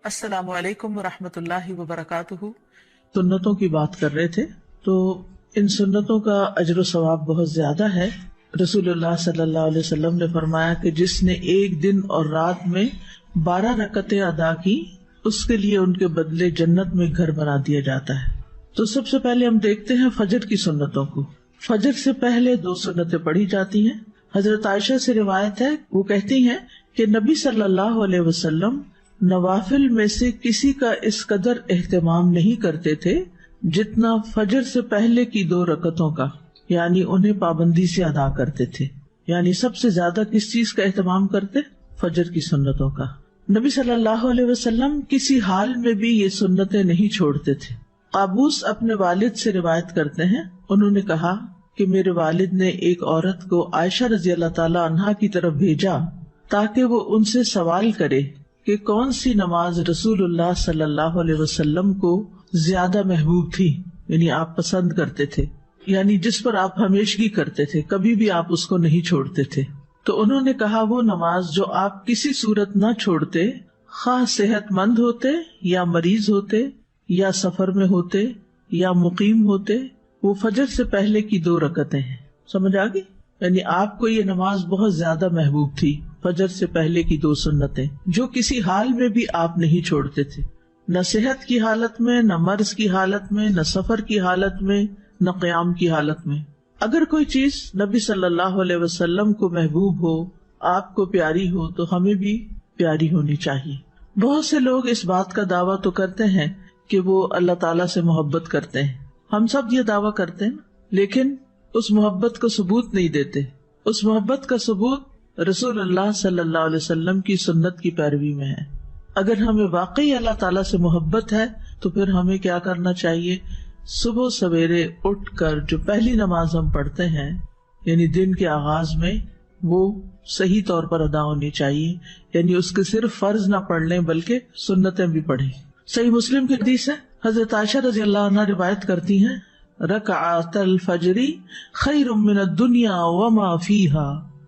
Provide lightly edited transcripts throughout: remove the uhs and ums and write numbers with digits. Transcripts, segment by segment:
السلام علیکم ورحمۃ اللہ وبرکاتہ۔ سنتوں کی بات کر رہے تھے تو ان سنتوں کا اجر و ثواب بہت زیادہ ہے۔ رسول اللہ صلی اللہ علیہ وسلم نے فرمایا کہ جس نے ایک دن اور رات میں 12 رکعتیں ادا کی اس کے لیے ان کے بدلے جنت میں گھر بنا دیا جاتا ہے۔ تو سب سے پہلے ہم دیکھتے ہیں فجر کی سنتوں کو۔ فجر سے پہلے 2 سنتیں پڑھی جاتی ہیں۔ حضرت عائشہ سے روایت ہے، وہ کہتی ہیں کہ نبی صلی اللہ علیہ وسلم نوافل میں سے کسی کا اس قدر اہتمام نہیں کرتے تھے جتنا فجر سے پہلے کی 2 رکعتوں کا، یعنی انہیں پابندی سے ادا کرتے تھے۔ یعنی سب سے زیادہ کس چیز کا اہتمام کرتے؟ فجر کی سنتوں کا۔ نبی صلی اللہ علیہ وسلم کسی حال میں بھی یہ سنتیں نہیں چھوڑتے تھے۔ قابوس اپنے والد سے روایت کرتے ہیں، انہوں نے کہا کہ میرے والد نے ایک عورت کو عائشہ رضی اللہ تعالی عنہا کی طرف بھیجا تاکہ وہ ان سے سوال کرے کہ کون سی نماز رسول اللہ صلی اللہ علیہ وسلم کو زیادہ محبوب تھی، یعنی آپ پسند کرتے تھے، یعنی جس پر آپ ہمیشگی کرتے تھے، کبھی بھی آپ اس کو نہیں چھوڑتے تھے۔ تو انہوں نے کہا وہ نماز جو آپ کسی صورت نہ چھوڑتے، خواہ صحت مند ہوتے یا مریض ہوتے یا سفر میں ہوتے یا مقیم ہوتے، وہ فجر سے پہلے کی 2 رکعتیں ہیں۔ سمجھ آ گئی؟ یعنی آپ کو یہ نماز بہت زیادہ محبوب تھی، فجر سے پہلے کی 2 سنتیں جو کسی حال میں بھی آپ نہیں چھوڑتے تھے، نہ صحت کی حالت میں، نہ مرض کی حالت میں، نہ سفر کی حالت میں، نہ قیام کی حالت میں۔ اگر کوئی چیز نبی صلی اللہ علیہ وسلم کو محبوب ہو، آپ کو پیاری ہو، تو ہمیں بھی پیاری ہونی چاہیے۔ بہت سے لوگ اس بات کا دعویٰ تو کرتے ہیں کہ وہ اللہ تعالیٰ سے محبت کرتے ہیں، ہم سب یہ دعویٰ کرتے ہیں، لیکن اس محبت کو ثبوت نہیں دیتے۔ اس محبت کا ثبوت رسول اللہ صلی اللہ علیہ وسلم کی سنت کی پیروی میں ہے۔ اگر ہمیں واقعی اللہ تعالیٰ سے محبت ہے تو پھر ہمیں کیا کرنا چاہیے؟ صبح سویرے اٹھ کر جو پہلی نماز ہم پڑھتے ہیں، یعنی دن کے آغاز میں، وہ صحیح طور پر ادا ہونی چاہیے، یعنی اس کے صرف فرض نہ پڑھ لیں بلکہ سنتیں بھی پڑھیں۔ صحیح مسلم کی حدیث ہے، حضرت عائشہ رضی اللہ عنہا روایت کرتی ہیں، رکعت الفجر خیر من الدنیا وما فیہا،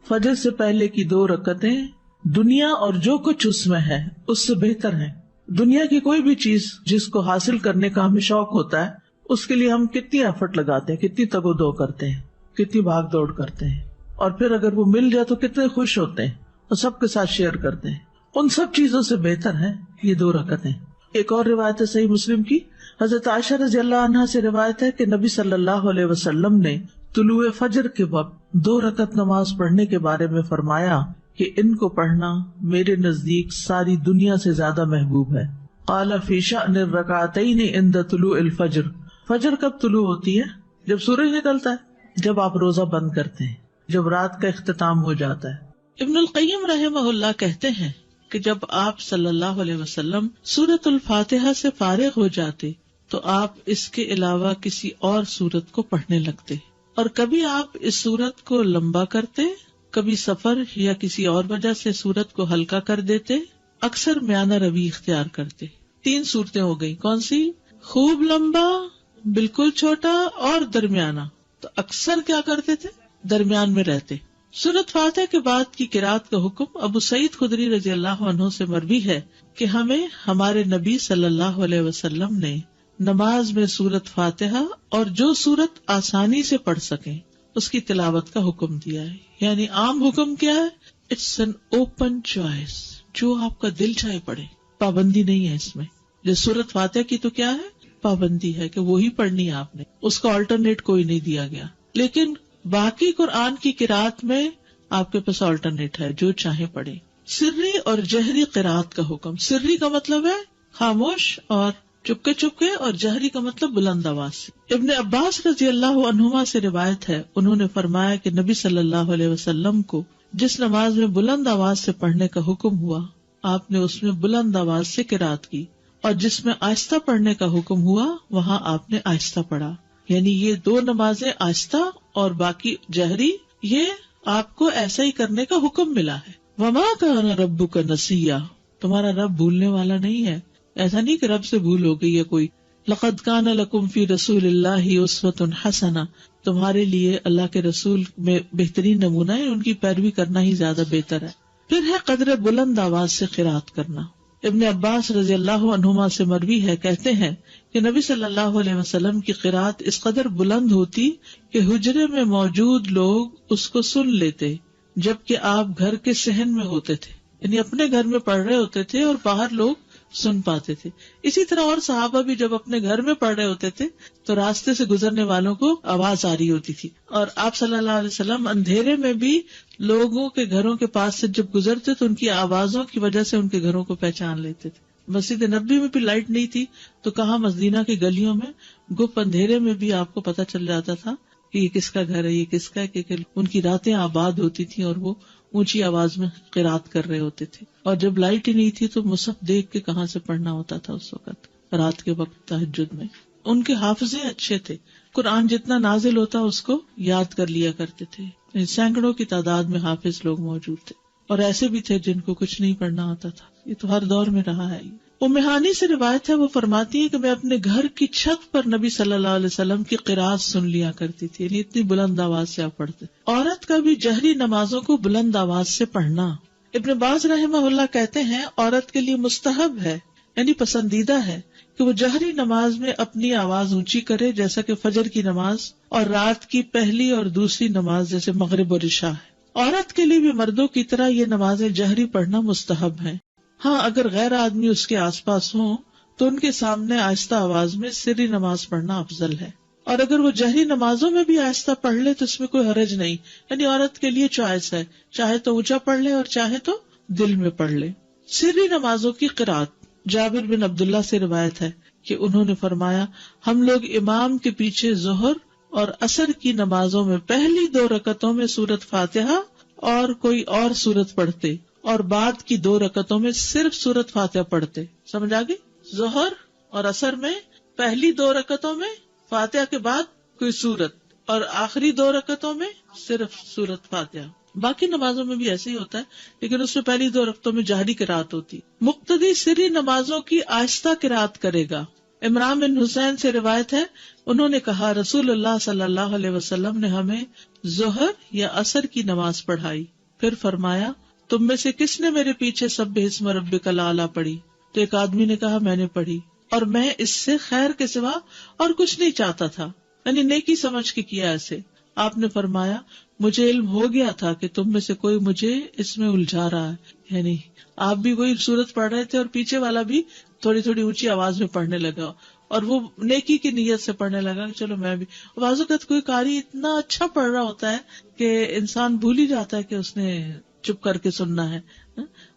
فجر سے پہلے کی 2 رکعتیں دنیا اور جو کچھ اس میں ہے اس سے بہتر ہیں۔ دنیا کی کوئی بھی چیز جس کو حاصل کرنے کا ہمیں شوق ہوتا ہے، اس کے لیے ہم کتنی ایفرٹ لگاتے ہیں، کتنی تگ و دو کرتے ہیں، کتنی بھاگ دوڑ کرتے ہیں، اور پھر اگر وہ مل جائے تو کتنے خوش ہوتے ہیں اور سب کے ساتھ شیئر کرتے ہیں۔ ان سب چیزوں سے بہتر ہیں یہ 2 رکعتیں۔ ایک اور روایت ہے صحیح مسلم کی، حضرت عائشہ رضی اللہ عنہا سے روایت ہے کہ نبی صلی اللہ علیہ وسلم نے طلوع فجر کے وقت 2 رکعت نماز پڑھنے کے بارے میں فرمایا کہ ان کو پڑھنا میرے نزدیک ساری دنیا سے زیادہ محبوب ہے۔ قال فی شأن الرکعتین عند طلوع الفجر، فجر کب طلوع ہوتی ہے؟ جب سورج نکلتا ہے، جب آپ روزہ بند کرتے ہیں، جب رات کا اختتام ہو جاتا ہے۔ ابن القیم رحمہ اللہ کہتے ہیں کہ جب آپ صلی اللہ علیہ وسلم سورۃ الفاتحہ سے فارغ ہو جاتے تو آپ اس کے علاوہ کسی اور سورت کو پڑھنے لگتے، اور کبھی آپ اس سورت کو لمبا کرتے، کبھی سفر یا کسی اور وجہ سے سورت کو ہلکا کر دیتے، اکثر میانہ روی اختیار کرتے۔ 3 صورتیں ہو گئی، کون سی؟ خوب لمبا، بالکل چھوٹا اور درمیانہ۔ تو اکثر کیا کرتے تھے؟ درمیان میں رہتے۔ سورۃ فاتحہ کے بعد کی قرات کا حکم ابو سعید خدری رضی اللہ عنہ سے مروی ہے کہ ہمیں ہمارے نبی صلی اللہ علیہ وسلم نے نماز میں سورۃ فاتحہ اور جو سورت آسانی سے پڑھ سکیں اس کی تلاوت کا حکم دیا ہے۔ یعنی عام حکم کیا ہے؟ اٹس این اوپن چوائس، جو آپ کا دل چاہے پڑھے، پابندی نہیں ہے اس میں۔ جو سورۃ فاتحہ کی تو کیا ہے؟ پابندی ہے کہ وہی پڑھنی ہے آپ نے، اس کا آلٹرنیٹ کوئی نہیں دیا گیا۔ لیکن باقی قرآن کی قرات میں آپ کے پاس آلٹرنیٹ ہے، جو چاہے پڑھے۔ سری اور جہری قرات کا حکم، سری کا مطلب ہے خاموش اور چپکے چپکے، اور جہری کا مطلب بلند آواز سے۔ ابن عباس رضی اللہ عنہما سے روایت ہے، انہوں نے فرمایا کہ نبی صلی اللہ علیہ وسلم کو جس نماز میں بلند آواز سے پڑھنے کا حکم ہوا، آپ نے اس میں بلند آواز سے قرات کی، اور جس میں آہستہ پڑھنے کا حکم ہوا وہاں آپ نے آہستہ پڑھا۔ یعنی یہ 2 نمازیں آہستہ اور باقی جہری، یہ آپ کو ایسا ہی کرنے کا حکم ملا ہے۔ وما کان ربک نسیا، تمہارا رب بھولنے والا نہیں ہے۔ ایسا نہیں کہ رب سے بھول ہو گئی ہے کوئی۔ لقد کان لکم فی رسول اللہ اسوۃ حسنہ، تمہارے لیے اللہ کے رسول میں بہترین نمونہ ہے، ان کی پیروی کرنا ہی زیادہ بہتر ہے۔ پھر ہے قدر بلند آواز سے قرات کرنا۔ ابن عباس رضی اللہ عنہما سے مروی ہے، کہتے ہیں کہ نبی صلی اللہ علیہ وسلم کی قرات اس قدر بلند ہوتی کہ حجرے میں موجود لوگ اس کو سن لیتے، جبکہ آپ گھر کے صحن میں ہوتے تھے، یعنی اپنے گھر میں پڑھ رہے ہوتے تھے اور باہر لوگ سن پاتے تھے. اسی طرح اور صحابہ بھی جب اپنے گھر میں پڑھ رہے ہوتے تھے تو راستے سے گزرنے والوں کو آواز آ رہی ہوتی تھی، اور آپ صلی اللہ علیہ وسلم اندھیرے میں بھی لوگوں کے گھروں کے پاس سے جب گزرتے تو ان کی آوازوں کی وجہ سے ان کے گھروں کو پہچان لیتے تھے. مسجد نبوی میں بھی لائٹ نہیں تھی تو کہاں مدینہ کی گلیوں میں گپ اندھیرے میں بھی آپ کو پتہ چل جاتا تھا کہ یہ کس کا گھر ہے، یہ کس کا ہے، کہ ان کی راتیں آباد ہوتی تھیں اور وہ اونچی آواز میں قرات کر رہے ہوتے تھے. اور جب لائٹ ہی نہیں تھی تو مصحف دیکھ کے کہاں سے پڑھنا ہوتا تھا اس وقت رات کے وقت تہجد میں. ان کے حافظے اچھے تھے، قرآن جتنا نازل ہوتا اس کو یاد کر لیا کرتے تھے. سینکڑوں کی تعداد میں حافظ لوگ موجود تھے، اور ایسے بھی تھے جن کو کچھ نہیں پڑھنا آتا تھا. یہ تو ہر دور میں رہا ہے. ام ہانی سے روایت ہے، وہ فرماتی ہے کہ میں اپنے گھر کی چھت پر نبی صلی اللہ علیہ وسلم کی قرات سن لیا کرتی تھی، یعنی اتنی بلند آواز سے آپ پڑھتے. عورت کا بھی جہری نمازوں کو بلند آواز سے پڑھنا. ابن باز رحمہ اللہ کہتے ہیں عورت کے لیے مستحب ہے، یعنی پسندیدہ ہے کہ وہ جہری نماز میں اپنی آواز اونچی کرے، جیسا کہ فجر کی نماز اور رات کی پہلی اور دوسری نماز جیسے مغرب اور عشاء ہے. عورت کے لیے بھی مردوں کی طرح یہ نمازیں جہری پڑھنا مستحب ہیں. ہاں، اگر غیر آدمی اس کے آس پاس ہوں تو ان کے سامنے آہستہ آواز میں سری نماز پڑھنا افضل ہے، اور اگر وہ جہری نمازوں میں بھی آہستہ پڑھ لے تو اس میں کوئی حرج نہیں، یعنی عورت کے لیے چوائس ہے، چاہے تو اونچا پڑھ لے اور چاہے تو دل میں پڑھ لے. سری نمازوں کی قرات. جابر بن عبداللہ سے روایت ہے کہ انہوں نے فرمایا ہم لوگ امام کے پیچھے ظہر اور عصر کی نمازوں میں پہلی 2 رکعتوں میں سورۃ فاتحہ اور کوئی اور سورت پڑھتے، اور بعد کی 2 رکعتوں میں صرف سورۃ فاتحہ پڑھتے. سمجھ آگئی؟ ظہر اور عصر میں پہلی 2 رکعتوں میں فاتحہ کے بعد کوئی سورت، اور آخری 2 رکعتوں میں صرف سورۃ فاتحہ. باقی نمازوں میں بھی ایسے ہی ہوتا ہے، لیکن اس میں پہلی 2 رکعتوں میں جہری قرات ہوتی. مقتدی سری نمازوں کی آہستہ قرات کرے گا. عمران بن حسین سے روایت ہے، انہوں نے کہا رسول اللہ صلی اللہ علیہ وسلم نے ہمیں ظہر یا عصر کی نماز پڑھائی، پھر فرمایا تم میں سے کس نے میرے پیچھے سبح اسم ربک الاعلی پڑھی؟ تو ایک آدمی نے کہا میں نے پڑھی، اور میں اس سے خیر کے سوا اور کچھ نہیں چاہتا تھا، یعنی نیکی سمجھ کے کیا ایسے. آپ نے فرمایا مجھے علم ہو گیا تھا کہ تم میں سے کوئی مجھے اس میں الجھا رہا ہے، یعنی آپ بھی وہی سورت پڑھ رہے تھے اور پیچھے والا بھی تھوڑی تھوڑی اونچی آواز میں پڑھنے لگا، اور وہ نیکی کی نیت سے پڑھنے لگا کہ چلو میں بھی. بعض اوقات کوئی قاری اتنا اچھا پڑھ رہا ہوتا ہے کہ انسان بھول ہی جاتا ہے کہ اس نے چپ کر کے سننا ہے،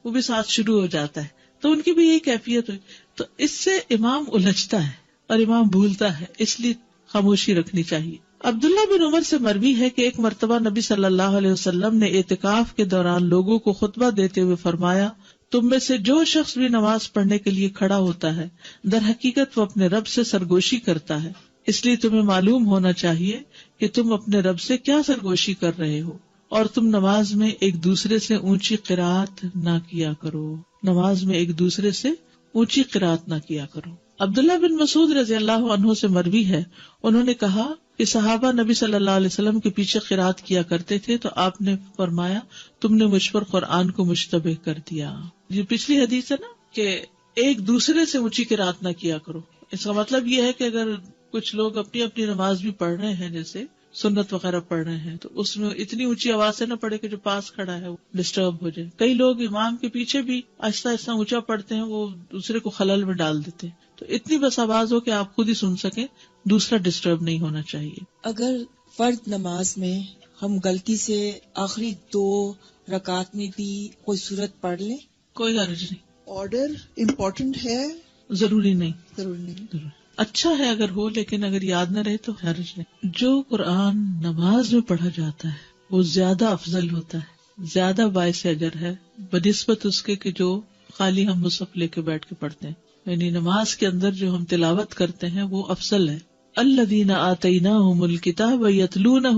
وہ بھی ساتھ شروع ہو جاتا ہے. تو ان کی بھی یہی کیفیت ہوئی، تو اس سے امام الجھتا ہے اور امام بھولتا ہے، اس لیے خاموشی رکھنی چاہیے. عبداللہ بن عمر سے مروی ہے کہ ایک مرتبہ نبی صلی اللہ علیہ وسلم نے اعتکاف کے دوران لوگوں کو خطبہ دیتے ہوئے فرمایا تم میں سے جو شخص بھی نماز پڑھنے کے لیے کھڑا ہوتا ہے در حقیقت وہ اپنے رب سے سرگوشی کرتا ہے، اس لیے تمہیں معلوم ہونا چاہیے کہ تم اپنے رب سے کیا سرگوشی کر رہے ہو، اور تم نماز میں ایک دوسرے سے اونچی قرات نہ کیا کرو. نماز میں ایک دوسرے سے اونچی قرات نہ کیا کرو. عبداللہ بن مسعود رضی اللہ عنہ سے مروی ہے، انہوں نے کہا کہ صحابہ نبی صلی اللہ علیہ وسلم کے پیچھے قرات کیا کرتے تھے تو آپ نے فرمایا تم نے مجھ پر قرآن کو مشتبہ کر دیا. یہ پچھلی حدیث ہے نا کہ ایک دوسرے سے اونچی قرات نہ کیا کرو. اس کا مطلب یہ ہے کہ اگر کچھ لوگ اپنی اپنی نماز بھی پڑھ رہے ہیں، جیسے سنت وغیرہ پڑھ رہے ہیں، تو اس میں اتنی اونچی آواز سے نہ پڑھے کہ جو پاس کھڑا ہے وہ ڈسٹرب ہو جائے. کئی لوگ امام کے پیچھے بھی آہستہ آہستہ اونچا پڑھتے ہیں، وہ دوسرے کو خلل میں ڈال دیتے ہیں. تو اتنی بس آواز ہو کہ آپ خود ہی سن سکیں، دوسرا ڈسٹرب نہیں ہونا چاہیے. اگر فرض نماز میں ہم غلطی سے آخری 2 رکعت میں بھی کوئی سورت پڑھ لیں، کوئی حرج نہیں. آرڈر امپورٹنٹ ہے، ضروری نہیں. ضروری نہیں. اچھا ہے اگر ہو، لیکن اگر یاد نہ رہے تو حرج نہیں. جو قرآن نماز میں پڑھا جاتا ہے وہ زیادہ افضل ہوتا ہے، زیادہ باعث اجر ہے بنسبت اس کے کہ جو خالی ہم مصحف لے کے بیٹھ کے پڑھتے ہیں. یعنی نماز کے اندر جو ہم تلاوت کرتے ہیں وہ افضل ہے. الذین آتیناہم الکتاب یتلونہ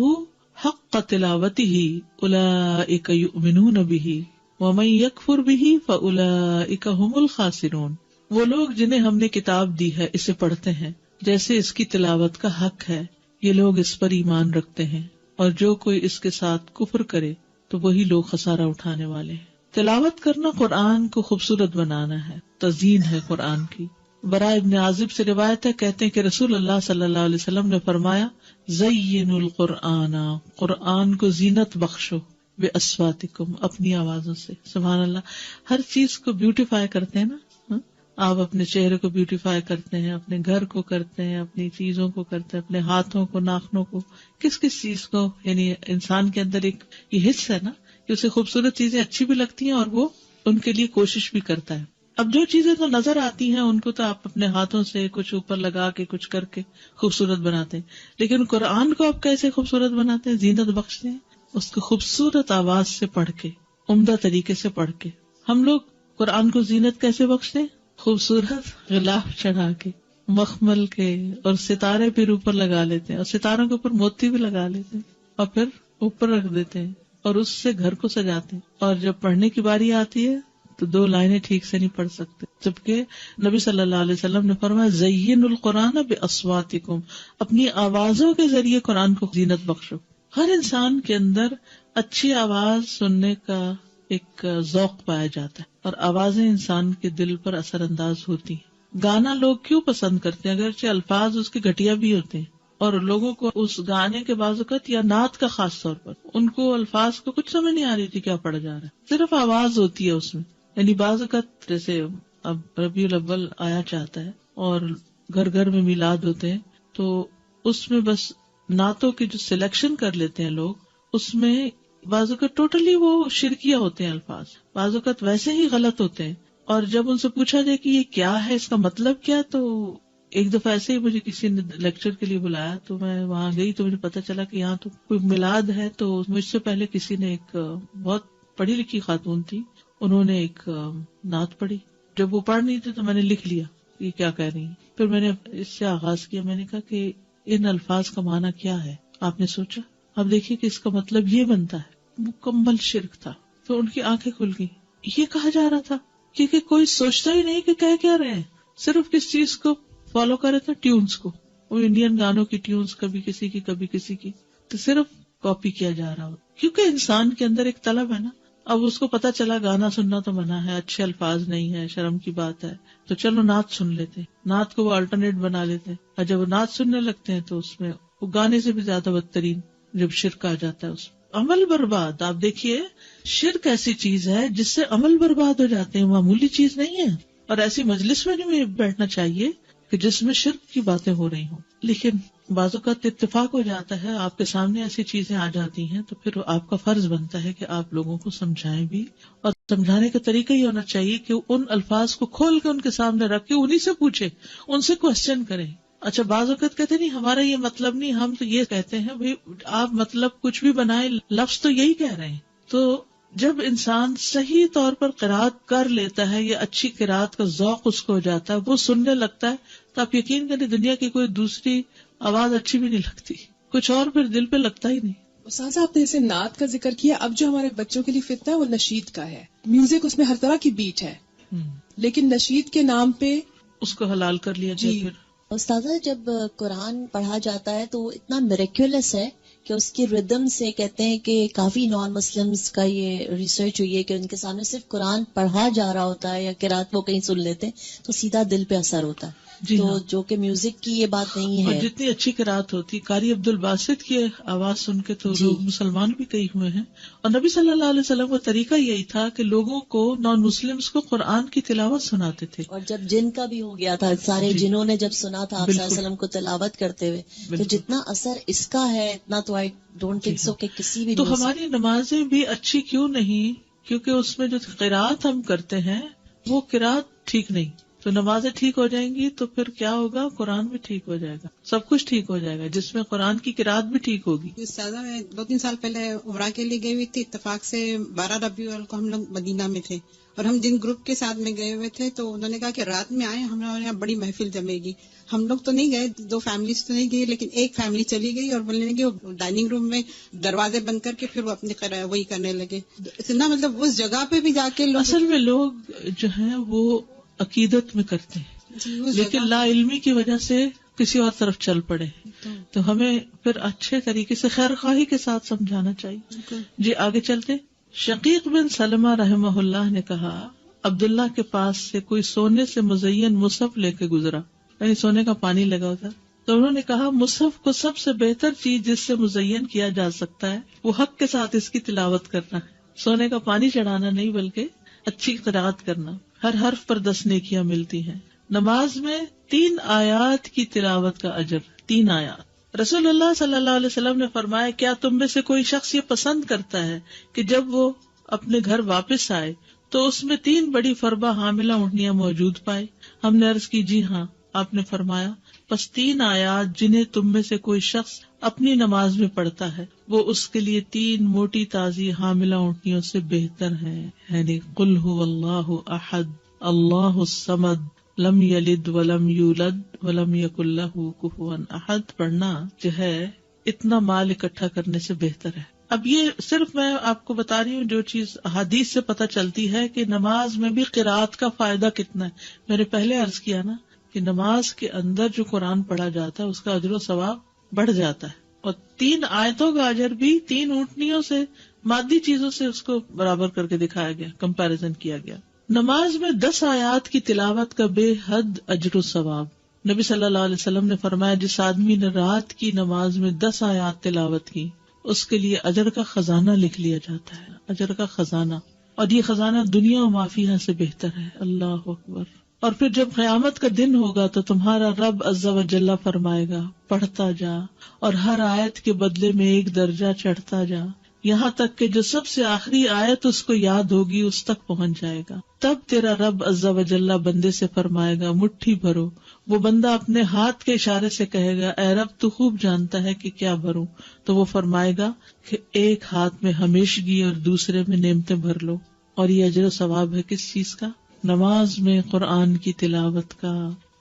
حق تلاوتہ اولئک یؤمنون بہ ومن یکفر بہ فاولئک ھم الخاسرون. وہ لوگ جنہیں ہم نے کتاب دی ہے اسے پڑھتے ہیں جیسے اس کی تلاوت کا حق ہے، یہ لوگ اس پر ایمان رکھتے ہیں، اور جو کوئی اس کے ساتھ کفر کرے تو وہی لوگ خسارہ اٹھانے والے ہیں. تلاوت کرنا قرآن کو خوبصورت بنانا ہے، تزیین ہے قرآن کی. براء ابن عازب سے روایت ہے، کہتے ہیں کہ رسول اللہ صلی اللہ علیہ وسلم نے فرمایا زینوا القرآن، قرآن کو زینت بخشو باصواتکم، اپنی آوازوں سے. سبحان اللہ، ہر چیز کو بیوٹیفائی کرتے ہیں نا. آپ اپنے چہرے کو بیوٹیفائی کرتے ہیں، اپنے گھر کو کرتے ہیں، اپنی چیزوں کو کرتے ہیں، اپنے ہاتھوں کو، ناخنوں کو، کس چیز کو. یعنی انسان کے اندر ایک یہ حص ہے نا کہ اسے خوبصورت چیزیں اچھی بھی لگتی ہیں اور وہ ان کے لیے کوشش بھی کرتا ہے. اب جو چیزیں تو نظر آتی ہیں ان کو تو آپ اپنے ہاتھوں سے کچھ اوپر لگا کے کچھ کر کے خوبصورت بناتے ہیں، لیکن قرآن کو آپ کیسے خوبصورت بناتے ہیں، زینت بخشتے ہیں اس کو خوبصورت آواز سے پڑھ کے، عمدہ طریقے سے پڑھ کے. ہم لوگ قرآن کو زینت کیسے بخشتے ہیں؟ خوبصورت غلاف چڑھا کے، مخمل کے، اور ستارے پھر اوپر لگا لیتے ہیں، اور ستاروں کے اوپر موتی بھی لگا لیتے ہیں اور پھر اوپر رکھ دیتے ہیں اور اس سے گھر کو سجاتے ہیں. اور جب پڑھنے کی باری آتی ہے تو 2 لائنیں ٹھیک سے نہیں پڑھ سکتے، جبکہ نبی صلی اللہ علیہ وسلم نے فرمایا زینوا القرآن باصواتکم، اپنی آوازوں کے ذریعے قرآن کو زینت بخشو. ہر انسان کے اندر اچھی آواز سننے کا ایک ذوق پایا جاتا ہے اور آوازیں انسان کے دل پر اثر انداز ہوتی ہیں. گانا لوگ کیوں پسند کرتے ہیں؟ اگرچہ الفاظ اس کے گھٹیا بھی ہوتے ہیں اور لوگوں کو اس گانے کے بعض اوقات یا نعت کا خاص طور پر ان کو الفاظ کو کچھ سمجھ نہیں آ رہی تھی کیا پڑھا جا رہا ہے، صرف آواز ہوتی ہے اس میں. یعنی بعض اوقات جیسے اب ربیع الاول آیا چاہتا ہے اور گھر گھر میں میلاد ہوتے ہیں تو اس میں بس نعتوں کی جو سلیکشن کر لیتے ہیں لوگ، اس میں بعض اوقات ٹوٹلی وہ شرکیہ ہوتے ہیں الفاظ، بعض اوقات ویسے ہی غلط ہوتے ہیں. اور جب ان سے پوچھا جائے کہ یہ کیا ہے، اس کا مطلب کیا، تو ایک دفعہ ایسے ہی مجھے کسی نے لیکچر کے لیے بلایا تو میں وہاں گئی تو مجھے پتا چلا کہ یہاں تو کوئی میلاد ہے. تو مجھ سے پہلے کسی نے، ایک بہت پڑھی لکھی خاتون تھی، انہوں نے ایک نعت پڑھی. جب وہ پڑھ نہیں تھی تو میں نے لکھ لیا یہ کیا کہہ رہی ہیں. پھر میں نے اس سے آغاز کیا، میں نے کہا کہ ان الفاظ کا معنی کیا ہے. آپ نے سوچا، اب دیکھیے کہ اس کا مطلب یہ بنتا ہے، مکمل شرک تھا. تو ان کی آنکھیں کھل گئی. یہ کہا جا رہا تھا کیونکہ کوئی سوچتا ہی نہیں کہ کہہ کیا رہے ہیں، صرف کس چیز کو فالو کر رہے تھے، ٹیونز کو. وہ انڈین گانوں کی ٹیونز، کبھی کسی کی کبھی کسی کی، تو صرف کاپی کیا جا رہا ہو. کیونکہ انسان کے اندر ایک طلب ہے نا. اب اس کو پتا چلا گانا سننا تو منع ہے، اچھے الفاظ نہیں ہے، شرم کی بات ہے، تو چلو نعت سن لیتے. نعت کو وہ الٹرنیٹ بنا لیتے، اور جب وہ نعت سننے لگتے ہیں تو اس میں وہ گانے سے بھی زیادہ بدترین جب شرک آ جاتا ہے اس میں عمل برباد. آپ دیکھیے شرک ایسی چیز ہے جس سے عمل برباد ہو جاتے ہیں، معمولی چیز نہیں ہے. اور ایسی مجلس میں نہیں بیٹھنا چاہیے کہ جس میں شرک کی باتیں ہو رہی ہوں. لیکن بعض اوقات اتفاق ہو جاتا ہے، آپ کے سامنے ایسی چیزیں آ جاتی ہیں تو پھر آپ کا فرض بنتا ہے کہ آپ لوگوں کو سمجھائیں بھی. اور سمجھانے کا طریقہ یہ ہونا چاہیے کہ ان الفاظ کو کھول کے ان کے سامنے رکھ کے انہیں سے پوچھے، ان سے کوشچن کریں. اچھا بعض اوقات کہتے نہیں ہمارا یہ مطلب نہیں، ہم تو یہ کہتے ہیں. بھائی آپ مطلب کچھ بھی بنائے، لفظ تو یہی کہہ رہے ہیں. تو جب انسان صحیح طور پر قرات کر لیتا ہے یا اچھی قرات کا ذوق اس کو ہو جاتا ہے، وہ سننے لگتا ہے، تو آپ یقین کریں دنیا کی کوئی دوسری آواز اچھی بھی نہیں لگتی، کچھ اور پھر دل پہ لگتا ہی نہیں. استاذہ آپ نے جیسے نعت کا ذکر کیا، اب جو ہمارے بچوں کے لیے فتنہ ہے وہ نشید کا ہے. میوزک اس میں ہر طرح کی بیٹ ہے، لیکن نشید کے نام پہ اس کو حلال کر لیا جائے. پھر استاذہ جب قرآن پڑھا جاتا ہے تو اتنا میریکولس ہے کہ اس کی ردم سے کہتے ہیں کہ کافی نان مسلمز کا یہ ریسرچ ہوئی ہے کہ ان کے سامنے صرف قرآن پڑھا جا رہا ہوتا ہے یا قرات وہ کہیں سن لیتے ہیں تو سیدھا دل پہ اثر ہوتا ہے. تو جو کہ میوزک کی یہ بات نہیں ہے. اور جتنی اچھی قرات ہوتی، قاری عبد الباسط کی آواز سن کے تو لوگ مسلمان بھی کئی ہوئے ہیں. اور نبی صلی اللہ علیہ وسلم کا طریقہ یہی تھا کہ لوگوں کو، نان مسلمز کو قرآن کی تلاوت سناتے تھے. اور جب جن کا بھی ہو گیا تھا، سارے جنہوں نے جب سنا تھا آپ صلی اللہ علیہ وسلم کو تلاوت کرتے ہوئے، تو جتنا اثر اس کا ہے اتنا تو آئی ڈونٹ تھنک سو کہ کسی بھی. تو ہماری نمازیں بھی اچھی کیوں نہیں؟ کیونکہ اس میں جو قرات ہم کرتے ہیں وہ قرات ٹھیک نہیں. تو نمازیں ٹھیک ہو جائیں گی تو پھر کیا ہوگا؟ قرآن بھی ٹھیک ہو جائے گا، سب کچھ ٹھیک ہو جائے گا، جس میں قرآن کی قرات بھی ٹھیک ہوگی. استاذہ میں 2-3 سال پہلے عمرہ کے لیے گئی ہوئی تھی، اتفاق سے 12 ربیع الاول کو ہم لوگ مدینہ میں تھے، اور ہم جن گروپ کے ساتھ میں گئے ہوئے تھے تو انہوں نے کہا کہ رات میں آئے، ہمارے یہاں بڑی محفل جمے گی. ہم لوگ تو نہیں گئے، 2 فیملیز تو نہیں گئی، لیکن ایک فیملی چلی گئی اور بولنے لگے وہ ڈائننگ روم میں دروازے بند کر کے پھر وہ اپنی وہی کرنے لگے. اتنا مطلب اس جگہ پہ بھی جا کے اصل میں لوگ جو ہیں وہ عقیدت میں کرتے ہیں، لیکن لا علمی کی وجہ سے کسی اور طرف چل پڑے. تو ہمیں پھر اچھے طریقے سے خیر خواہی کے ساتھ سمجھانا چاہیے. جی آگے چلتے. شقیق بن سلمہ رحمہ اللہ نے کہا عبداللہ کے پاس سے کوئی سونے سے مزین مصحف لے کے گزرا، یعنی سونے کا پانی لگا ہوتا، تو انہوں نے کہا مصحف کو سب سے بہتر چیز جس سے مزین کیا جا سکتا ہے وہ حق کے ساتھ اس کی تلاوت کرنا ہے، سونے کا پانی چڑھانا نہیں بلکہ اچھی قرأت کرنا، ہر حرف پر 10 نیکیاں ملتی ہیں۔ نماز میں 3 آیات کی تلاوت کا اجر، 3 آیات۔ رسول اللہ صلی اللہ علیہ وسلم نے فرمایا کیا تم میں سے کوئی شخص یہ پسند کرتا ہے کہ جب وہ اپنے گھر واپس آئے تو اس میں 3 بڑی فربہ حاملہ اونٹنیاں موجود پائے؟ ہم نے عرض کی جی ہاں۔ آپ نے فرمایا پس 3 آیات جنہیں تم میں سے کوئی شخص اپنی نماز میں پڑھتا ہے وہ اس کے لیے 3 موٹی تازی حاملہ اونٹنیوں سے بہتر ہے، یعنی قل هو اللہ احد اللہ الصمد لم یلد ولم یولد ولم یکن لہ کفوا احد پڑھنا جو ہے اتنا مال اکٹھا کرنے سے بہتر ہے۔ اب یہ صرف میں آپ کو بتا رہی ہوں جو چیز احادیث سے پتہ چلتی ہے کہ نماز میں بھی قرات کا فائدہ کتنا ہے۔ میں نے پہلے عرض کیا نا کہ نماز کے اندر جو قرآن پڑھا جاتا ہے اس کا اجر و ثواب بڑھ جاتا ہے، اور 3 آیتوں کا اجر بھی 3 اونٹنیوں سے، مادی چیزوں سے اس کو برابر کر کے دکھایا گیا، کمپیریزن کیا گیا۔ نماز میں 10 آیات کی تلاوت کا بے حد اجر و ثواب۔ نبی صلی اللہ علیہ وسلم نے فرمایا جس آدمی نے رات کی نماز میں 10 آیات تلاوت کی اس کے لیے اجر کا خزانہ لکھ لیا جاتا ہے، اجر کا خزانہ، اور یہ خزانہ دنیا و ما فیہا سے بہتر ہے۔ اللہ اکبر۔ اور پھر جب قیامت کا دن ہوگا تو تمہارا رب عز و جل فرمائے گا پڑھتا جا اور ہر آیت کے بدلے میں 1 درجہ چڑھتا جا، یہاں تک کہ جو سب سے آخری آیت اس کو یاد ہوگی اس تک پہنچ جائے گا۔ تب تیرا رب عز و جل بندے سے فرمائے گا مٹھی بھرو۔ وہ بندہ اپنے ہاتھ کے اشارے سے کہے گا اے رب تو خوب جانتا ہے کہ کیا بھروں، تو وہ فرمائے گا کہ ایک ہاتھ میں ہمیشگی اور دوسرے میں نعمتیں بھر لو۔ اور یہ اجر و ثواب ہے کس چیز کا؟ نماز میں قرآن کی تلاوت کا۔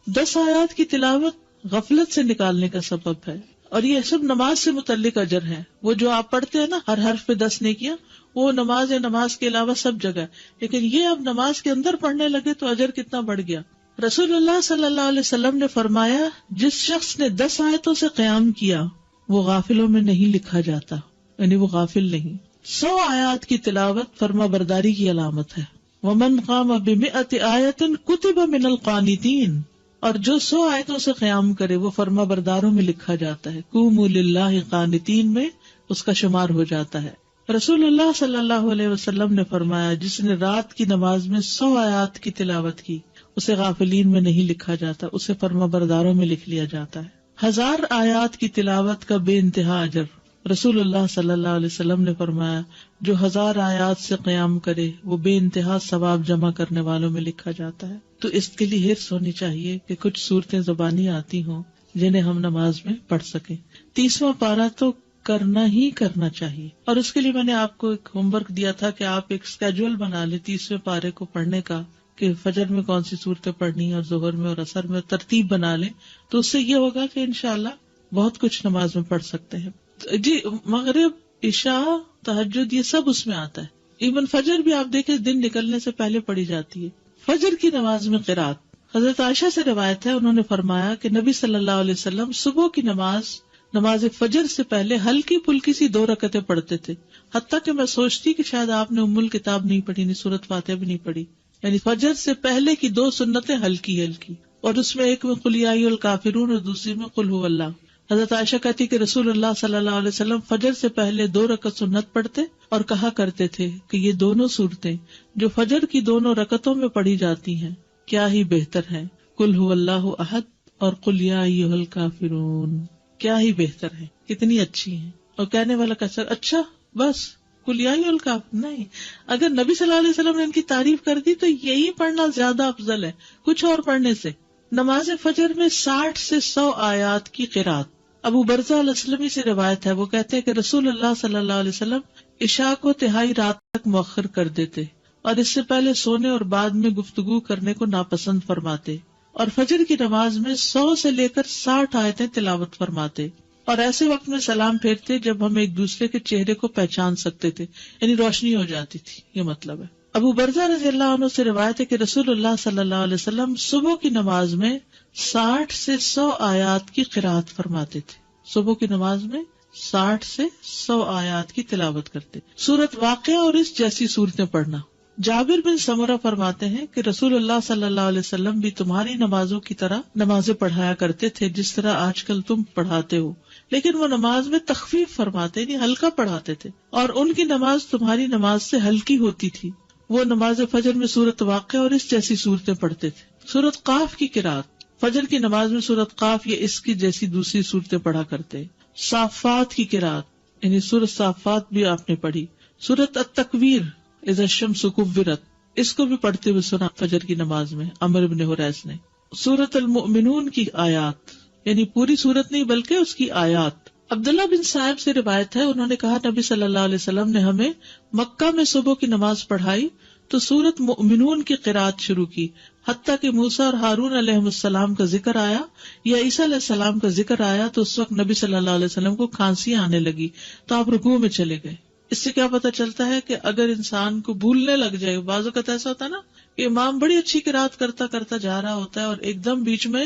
10 آیات کی تلاوت غفلت سے نکالنے کا سبب ہے، اور یہ سب نماز سے متعلق اجر ہے۔ وہ جو آپ پڑھتے ہیں نا ہر حرف پہ 10 نیکیاں، وہ نماز یا نماز کے علاوہ سب جگہ، لیکن یہ اب نماز کے اندر پڑھنے لگے تو اجر کتنا بڑھ گیا۔ رسول اللہ صلی اللہ علیہ وسلم نے فرمایا جس شخص نے 10 آیتوں سے قیام کیا وہ غافلوں میں نہیں لکھا جاتا، یعنی وہ غافل نہیں۔ 100 آیات کی تلاوت فرما برداری کی علامت ہے۔ ومن قام ب100 آیۃ کتب من القانتین، اور جو 100 آیتوں سے قیام کرے وہ فرما برداروں میں لکھا جاتا ہے۔ قوموا للہ قانتین میں اس کا شمار ہو جاتا ہے۔ رسول اللہ صلی اللہ علیہ وسلم نے فرمایا جس نے رات کی نماز میں 100 آیات کی تلاوت کی اسے غافلین میں نہیں لکھا جاتا، اسے فرما برداروں میں لکھ لیا جاتا ہے۔ 1000 آیات کی تلاوت کا بے انتہا اجر۔ رسول اللہ صلی اللہ علیہ وسلم نے فرمایا جو 1000 آیات سے قیام کرے وہ بے انتہا ثواب جمع کرنے والوں میں لکھا جاتا ہے۔ تو اس کے لیے حرص ہونی چاہیے کہ کچھ صورتیں زبانی آتی ہوں جنہیں ہم نماز میں پڑھ سکیں۔ 30واں پارہ تو کرنا ہی کرنا چاہیے، اور اس کے لیے میں نے آپ کو ایک ہوم ورک دیا تھا کہ آپ ایک اسکیجول بنا لیں 30ویں پارے کو پڑھنے کا، کہ فجر میں کون سی صورتیں پڑھنی اور ظہر میں اور عصر میں ترتیب بنا لیں، تو اس سے یہ ہوگا کہ انشاءاللہ بہت کچھ نماز میں پڑھ سکتے ہیں۔ جی مغرب، عشاء، تہجد یہ سب اس میں آتا ہے۔ ایون فجر بھی آپ دیکھیں دن نکلنے سے پہلے پڑھی جاتی ہے۔ فجر کی نماز میں قرات حضرت عائشہ سے روایت ہے، انہوں نے فرمایا کہ نبی صلی اللہ علیہ وسلم صبح کی نماز فجر سے پہلے ہلکی پھلکی سی 2 رکعتیں پڑھتے تھے، حتیٰ کہ میں سوچتی کہ شاید آپ نے ام الکتاب نہیں پڑھی، نہیں سورۃ فاتحہ بھی نہیں پڑھی۔ یعنی فجر سے پہلے کی 2 سنتیں ہلکی ہلکی، اور اس میں ایک میں قل یا ایھا الکافرون اور دوسری میں قل ھو اللہ۔ حضرت عائشہ کہتی کہ رسول اللہ صلی اللہ علیہ وسلم فجر سے پہلے 2 رکعت سنت پڑھتے اور کہا کرتے تھے کہ یہ دونوں صورتیں جو فجر کی 2 رکعتوں میں پڑھی جاتی ہیں کیا ہی بہتر ہیں، قل ھو اللہ احد اور قل یا ایھا الکافرون، کیا ہی بہتر ہے، کتنی اچھی ہیں۔ اور کہنے والا کثر اچھا بس قل یا ایھا الکافرون نہیں، اگر نبی صلی اللہ علیہ وسلم نے ان کی تعریف کر دی تو یہی پڑھنا زیادہ افضل ہے کچھ اور پڑھنے سے۔ نماز فجر میں 60 سے 100 آیات کی قرات۔ ابو برزہ الاسلمی سے روایت ہے، وہ کہتے ہیں کہ رسول اللہ صلی اللہ علیہ وسلم عشاء کو تہائی رات تک مؤخر کر دیتے اور اس سے پہلے سونے اور بعد میں گفتگو کرنے کو ناپسند فرماتے، اور فجر کی نماز میں 100 سے لے کر 60 آیتیں تلاوت فرماتے، اور ایسے وقت میں سلام پھیرتے جب ہم ایک دوسرے کے چہرے کو پہچان سکتے تھے، یعنی روشنی ہو جاتی تھی، یہ مطلب ہے۔ ابو برزہ رضی اللہ عنہ سے روایت ہے کہ رسول اللہ صلی اللہ علیہ وسلم صبح کی نماز میں 60 سے 100 آیات کی قرات فرماتے تھے۔ صبح کی نماز میں 60 سے 100 آیات کی تلاوت کرتے. سورت واقعہ اور اس جیسی صورتیں پڑھنا. جابر بن سمرہ فرماتے ہیں کہ رسول اللہ صلی اللہ علیہ وسلم بھی تمہاری نمازوں کی طرح نمازیں پڑھایا کرتے تھے جس طرح آج کل تم پڑھاتے ہو، لیکن وہ نماز میں تخفیف فرماتے نہیں، ہلکا پڑھاتے تھے، اور ان کی نماز تمہاری نماز سے ہلکی ہوتی تھی. وہ نماز فجر میں سورت واقعہ اور اس جیسی صورتیں پڑھتے تھے. سورت قاف کی قرات، فجر کی نماز میں سورت قاف یا اس کی جیسی دوسری صورتیں پڑھا کرتے. صافات کی قرات یعنی سورت صافات بھی آپ نے پڑھی. سورت التکویر اذا الشمس کورت، اس کو بھی پڑھتے ہوئے سنا فجر کی نماز میں عمرو بن حریث نے. سورت المؤمنون کی آیات یعنی پوری سورت نہیں بلکہ اس کی آیات. عبداللہ بن صاحب سے روایت ہے، انہوں نے کہا نبی صلی اللہ علیہ وسلم نے ہمیں مکہ میں صبح کی نماز پڑھائی تو سورت مؤمنون کی قرات شروع کی، حتیٰ کہ موسیٰ اور ہارون علیہ السلام کا ذکر آیا یا عیسیٰ علیہ السلام کا ذکر آیا تو اس وقت نبی صلی اللہ علیہ وسلم کو کھانسی آنے لگی تو آپ رکوع میں چلے گئے. اس سے کیا پتہ چلتا ہے کہ اگر انسان کو بھولنے لگ جائے، بعض اوقات ایسا ہوتا ہے نا کہ امام بڑی اچھی قرات کرتا جا رہا ہوتا ہے اور ایک دم بیچ میں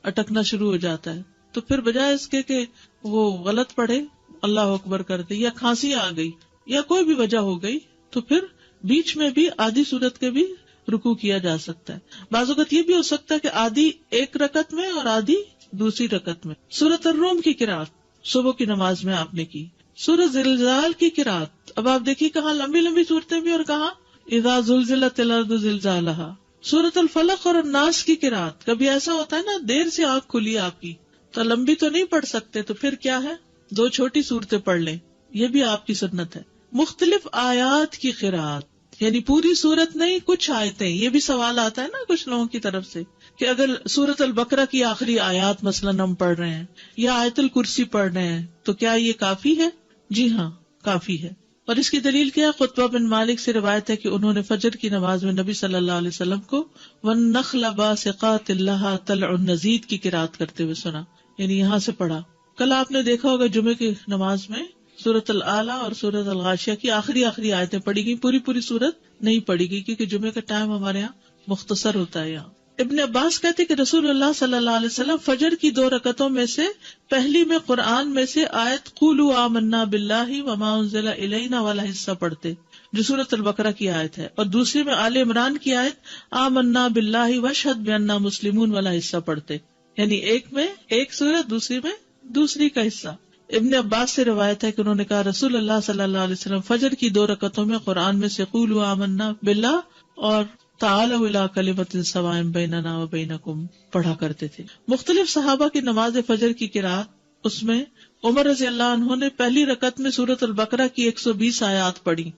اٹکنا شروع ہو جاتا ہے، تو پھر بجائے اس کے کہ وہ غلط پڑھے اللہ اکبر کر دے یا کھانسی آ گئی یا کوئی بھی وجہ ہو گئی تو پھر بیچ میں بھی آدھی سورت کے بھی رکوع کیا جا سکتا ہے. بعض اوقات یہ بھی ہو سکتا ہے کہ آدھی ایک رکعت میں اور آدھی دوسری رکعت میں. سورت الروم کی قرات صبح کی نماز میں آپ نے کی. سورت زلزال کی قرات، اب آپ دیکھیے کہاں لمبی لمبی صورتیں بھی اور کہاں اذا زلزلت الارض زلزالہا. سورت الفلق اور الناس کی قرات، کبھی ایسا ہوتا ہے نا دیر سے آنکھ کھلی آپ کی تو لمبی تو نہیں پڑھ سکتے تو پھر کیا ہے 2 چھوٹی صورتیں پڑھ لیں، یہ بھی آپ کی سنت ہے. مختلف آیات کی قرات یعنی پوری صورت نہیں کچھ آیتیں. یہ بھی سوال آتا ہے نا کچھ لوگوں کی طرف سے کہ اگر سورت البقرہ کی آخری آیات مثلاً ہم پڑھ رہے ہیں یا آیت الکرسی پڑھ رہے ہیں تو کیا یہ کافی ہے؟ جی ہاں کافی ہے. اور اس کی دلیل کیا؟ خطبہ بن مالک سے روایت ہے کہ انہوں نے فجر کی نماز میں نبی صلی اللہ علیہ وسلم کو وَالنَّخْلَ بَاسِقَاتٍ لَهَا طَلْعٌ نَضِيدٌ کی قرات کرتے ہوئے سنا، یعنی یہاں سے پڑھا. کل آپ نے دیکھا ہوگا جمعے کی نماز میں سورت العلیٰ اور سورت الغاشیہ کی آخری آیتیں پڑھی گئی، پوری صورت نہیں پڑھی گئی کیونکہ جمعے کا ٹائم ہمارے یہاں مختصر ہوتا ہے. یہاں ابن عباس کہتے کہ رسول اللہ صلی اللہ علیہ وسلم فجر کی 2 رکعتوں میں سے پہلی میں قرآن میں سے آیت قولوا آمنا باللہ وما انزل الینا والا حصہ پڑھتے جو سورت البقرہ کی آیت ہے، اور دوسری میں آل عمران کی آیت آمنا باللہ واشہد بأننا مسلمون والا حصہ پڑھتے، یعنی ایک میں ایک سورت دوسری میں دوسری کا حصہ. ابن عباس سے روایت ہے کہ انہوں نے کہا رسول اللہ صلی اللہ علیہ وسلم فجر کی 2 رکعتوں میں قرآن میں سے قولوا آمنا باللہ اور تعالوا الی کلمۃ سواء بیننا وبینکم پڑھا کرتے تھے. مختلف صحابہ کی نماز فجر کی قرات، اس میں عمر رضی اللہ عنہ نے پہلی رکعت میں سورت البقرہ کی 120 آیات پڑھی.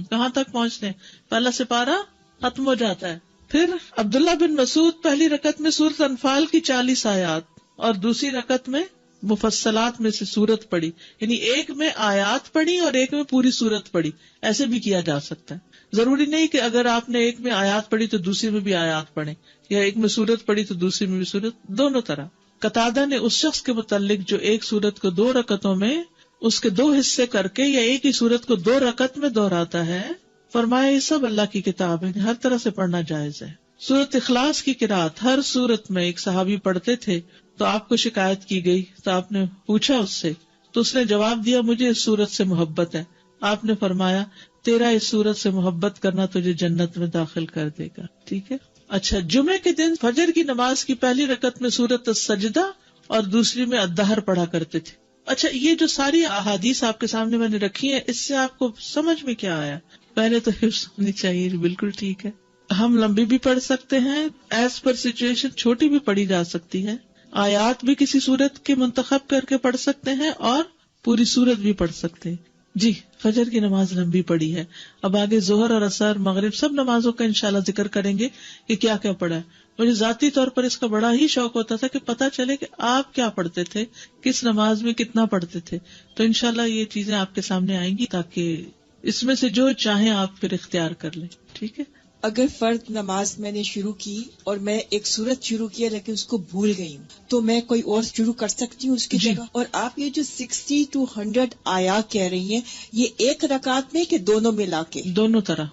کہاں تک پہنچتے؟ پہلا سپارہ ختم ہو جاتا ہے. پھر عبداللہ بن مسعود پہلی رکعت میں سورت انفال کی 40 آیات اور دوسری رکعت میں مفصلات میں سے سورت پڑھی، یعنی ایک میں آیات پڑھی اور ایک میں پوری سورت پڑھی. ایسے بھی کیا جا سکتا ہے، ضروری نہیں کہ اگر آپ نے ایک میں آیات پڑھی تو دوسری میں بھی آیات پڑھیں، یا ایک میں سورت پڑھی تو دوسری میں بھی سورت، دونوں طرح. قتادہ نے اس شخص کے متعلق جو ایک سورت کو 2 رکعتوں میں اس کے 2 حصے کر کے یا ایک ہی سورت کو 2 رکعت میں دہراتا ہے، فرمایا یہ سب اللہ کی کتاب ہے، ہر طرح سے پڑھنا جائز ہے. سورت اخلاص کی قرات ہر سورت میں ایک صحابی پڑھتے تھے تو آپ کو شکایت کی گئی تو آپ نے پوچھا اس سے تو اس نے جواب دیا مجھے اس سورت سے محبت ہے. آپ نے فرمایا تیرا اس سورت سے محبت کرنا تجھے جنت میں داخل کر دے گا. ٹھیک ہے. اچھا، جمعے کے دن فجر کی نماز کی پہلی رکعت میں سورت السجدہ اور دوسری میں الدہر پڑھا کرتے تھے. اچھا، یہ جو ساری احادیث آپ کے سامنے میں نے رکھی ہیں، اس سے آپ کو سمجھ میں کیا آیا؟ پہلے تو حفظ ہونی چاہیے، بالکل ٹھیک ہے. ہم لمبی بھی پڑھ سکتے ہیں، ایز پر سچویشن چھوٹی بھی پڑھی جا سکتی ہے. آیات بھی کسی سورت کے منتخب کر کے پڑھ سکتے ہیں اور پوری سورت بھی پڑھ سکتے ہیں. جی، فجر کی نماز لمبی پڑھی ہے. اب آگے ظہر اور عصر مغرب سب نمازوں کا انشاءاللہ ذکر کریں گے کہ کیا کیا پڑھا ہے. مجھے ذاتی طور پر اس کا بڑا ہی شوق ہوتا تھا کہ پتہ چلے کہ آپ کیا پڑھتے تھے، کس نماز میں کتنا پڑھتے تھے. تو انشاءاللہ یہ چیزیں آپ کے سامنے آئیں گی تاکہ اس میں سے جو چاہیں آپ پھر اختیار کر لیں. ٹھیک ہے. اگر فرض نماز میں نے شروع کی اور میں ایک سورت شروع کیا لیکن اس کو بھول گئی ہوں تو میں کوئی اور شروع کر سکتی ہوں اس کی جگہ؟ اور آپ یہ جو 60 to 100 آیات کہہ رہی ہیں، یہ ایک رکعت میں کہ دونوں ملا کے؟ دونوں طرح.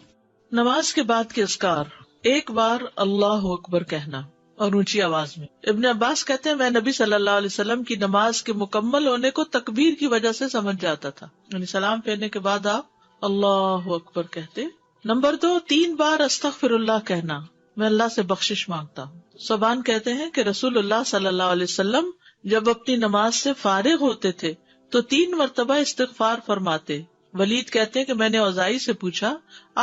نماز کے بعد کے اذکار، ایک بار اللہ اکبر کہنا، اور اونچی آواز میں. ابن عباس کہتے ہیں میں نبی صلی اللہ علیہ وسلم کی نماز کے مکمل ہونے کو تکبیر کی وجہ سے سمجھ جاتا تھا، یعنی سلام پھیرنے کے بعد آپ اللہ اکبر کہتے. نمبر 2، 3 بار استغفر اللہ کہنا، میں اللہ سے بخشش مانگتا ہوں. صوبان کہتے ہیں کہ رسول اللہ صلی اللہ علیہ وسلم جب اپنی نماز سے فارغ ہوتے تھے تو 3 مرتبہ استغفار فرماتے. ولید کہتے ہیں کہ میں نے اوزائی سے پوچھا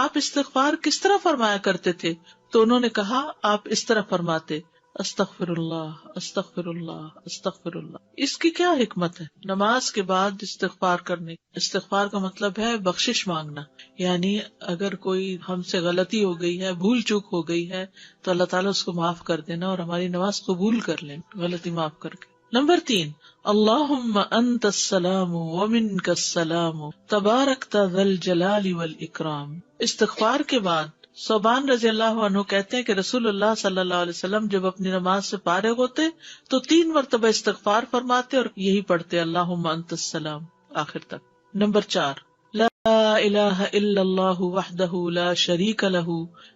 آپ استغفار کس طرح فرمایا کرتے تھے، تو انہوں نے کہا آپ اس طرح فرماتے استغفر اللہ استغفر اللہ استغفر اللہ. اس کی کیا حکمت ہے؟ نماز کے بعد استغفار کرنے. استغفار کا مطلب ہے بخشش مانگنا، یعنی اگر کوئی ہم سے غلطی ہو گئی ہے، بھول چوک ہو گئی ہے، تو اللہ تعالیٰ اس کو معاف کر دینا اور ہماری نماز قبول کر لیں غلطی معاف کر کے. نمبر 3، اللہم انت السلام ومنک السلام تبارکت ذی الجلال والاکرام. استغفار کے بعد صوبان رضی اللہ عنہ کہتے ہیں کہ رسول اللہ صلی اللہ علیہ وسلم جب اپنی نماز سے فارغ ہوتے تو 3 مرتبہ استغفار فرماتے اور یہی پڑھتے اللہم انت السلام آخر تک. نمبر 4، لا الہ الا اللہ وحدہ لا شریک لہ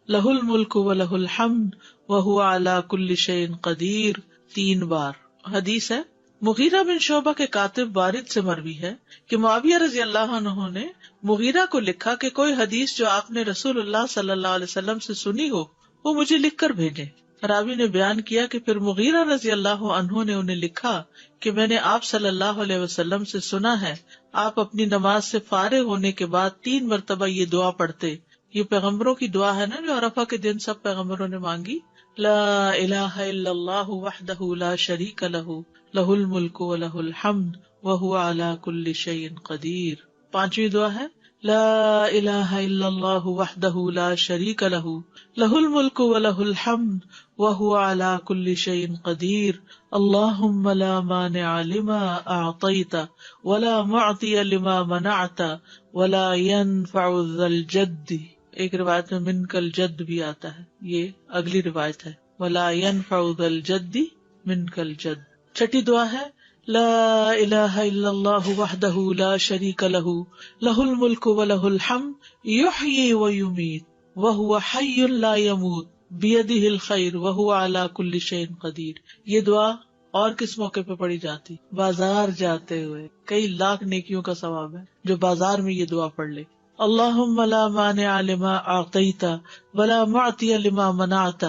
لہ الملک ولہ الحمد وہو علی کل شیء قدیر 3 بار. حدیث ہے مغیرہ بن شعبہ کے کاتب وارد سے مروی ہے کہ معاویہ رضی اللہ عنہ نے مغیرہ کو لکھا کہ کوئی حدیث جو آپ نے رسول اللہ صلی اللہ علیہ وسلم سے سنی ہو وہ مجھے لکھ کر بھیجیں. راوی نے بیان کیا کہ پھر مغیرہ رضی اللہ عنہ نے انہیں لکھا کہ میں نے آپ صلی اللہ علیہ وسلم سے سنا ہے آپ اپنی نماز سے فارغ ہونے کے بعد 3 مرتبہ یہ دعا پڑھتے. یہ پیغمبروں کی دعا ہے نا جو عرفہ کے دن سب پیغمبروں نے مانگی. لا الہ الا اللہ وحدہ لا شریک لہ لہ الملک ولہ الحمد وہو علی کل شیء قدیر. 5ویں دعا ہے لا الہ الا اللہ وحدہ لا شریک لہ لہ الملک ولہ الحمد وہو علی کل شیء قدیر. اللہم لا مانع لما اعطیت ولا معطی لما منعت ولا ينفع ذا الجد. ایک روایت میں منک الجد بھی آتا ہے، یہ اگلی روایت ہے ولا ينفع ذا الجد منک الجد. 6 دعا ہے لا الہ الا اللہ وحدہ لا شریک لہ لہ الملک ولہ الحمد یحیی ویمیت وہو حی لا یموت بیدہ الخیر وہو علی کل شیء قدیر. یہ دعا اور کس موقع پہ پڑھی جاتی؟ بازار جاتے ہوئے. کئی لاکھ نیکیوں کا ثواب ہے جو بازار میں یہ دعا پڑھ لے. اللہم لا مانع لما اعطیت ولا معطی لما منعت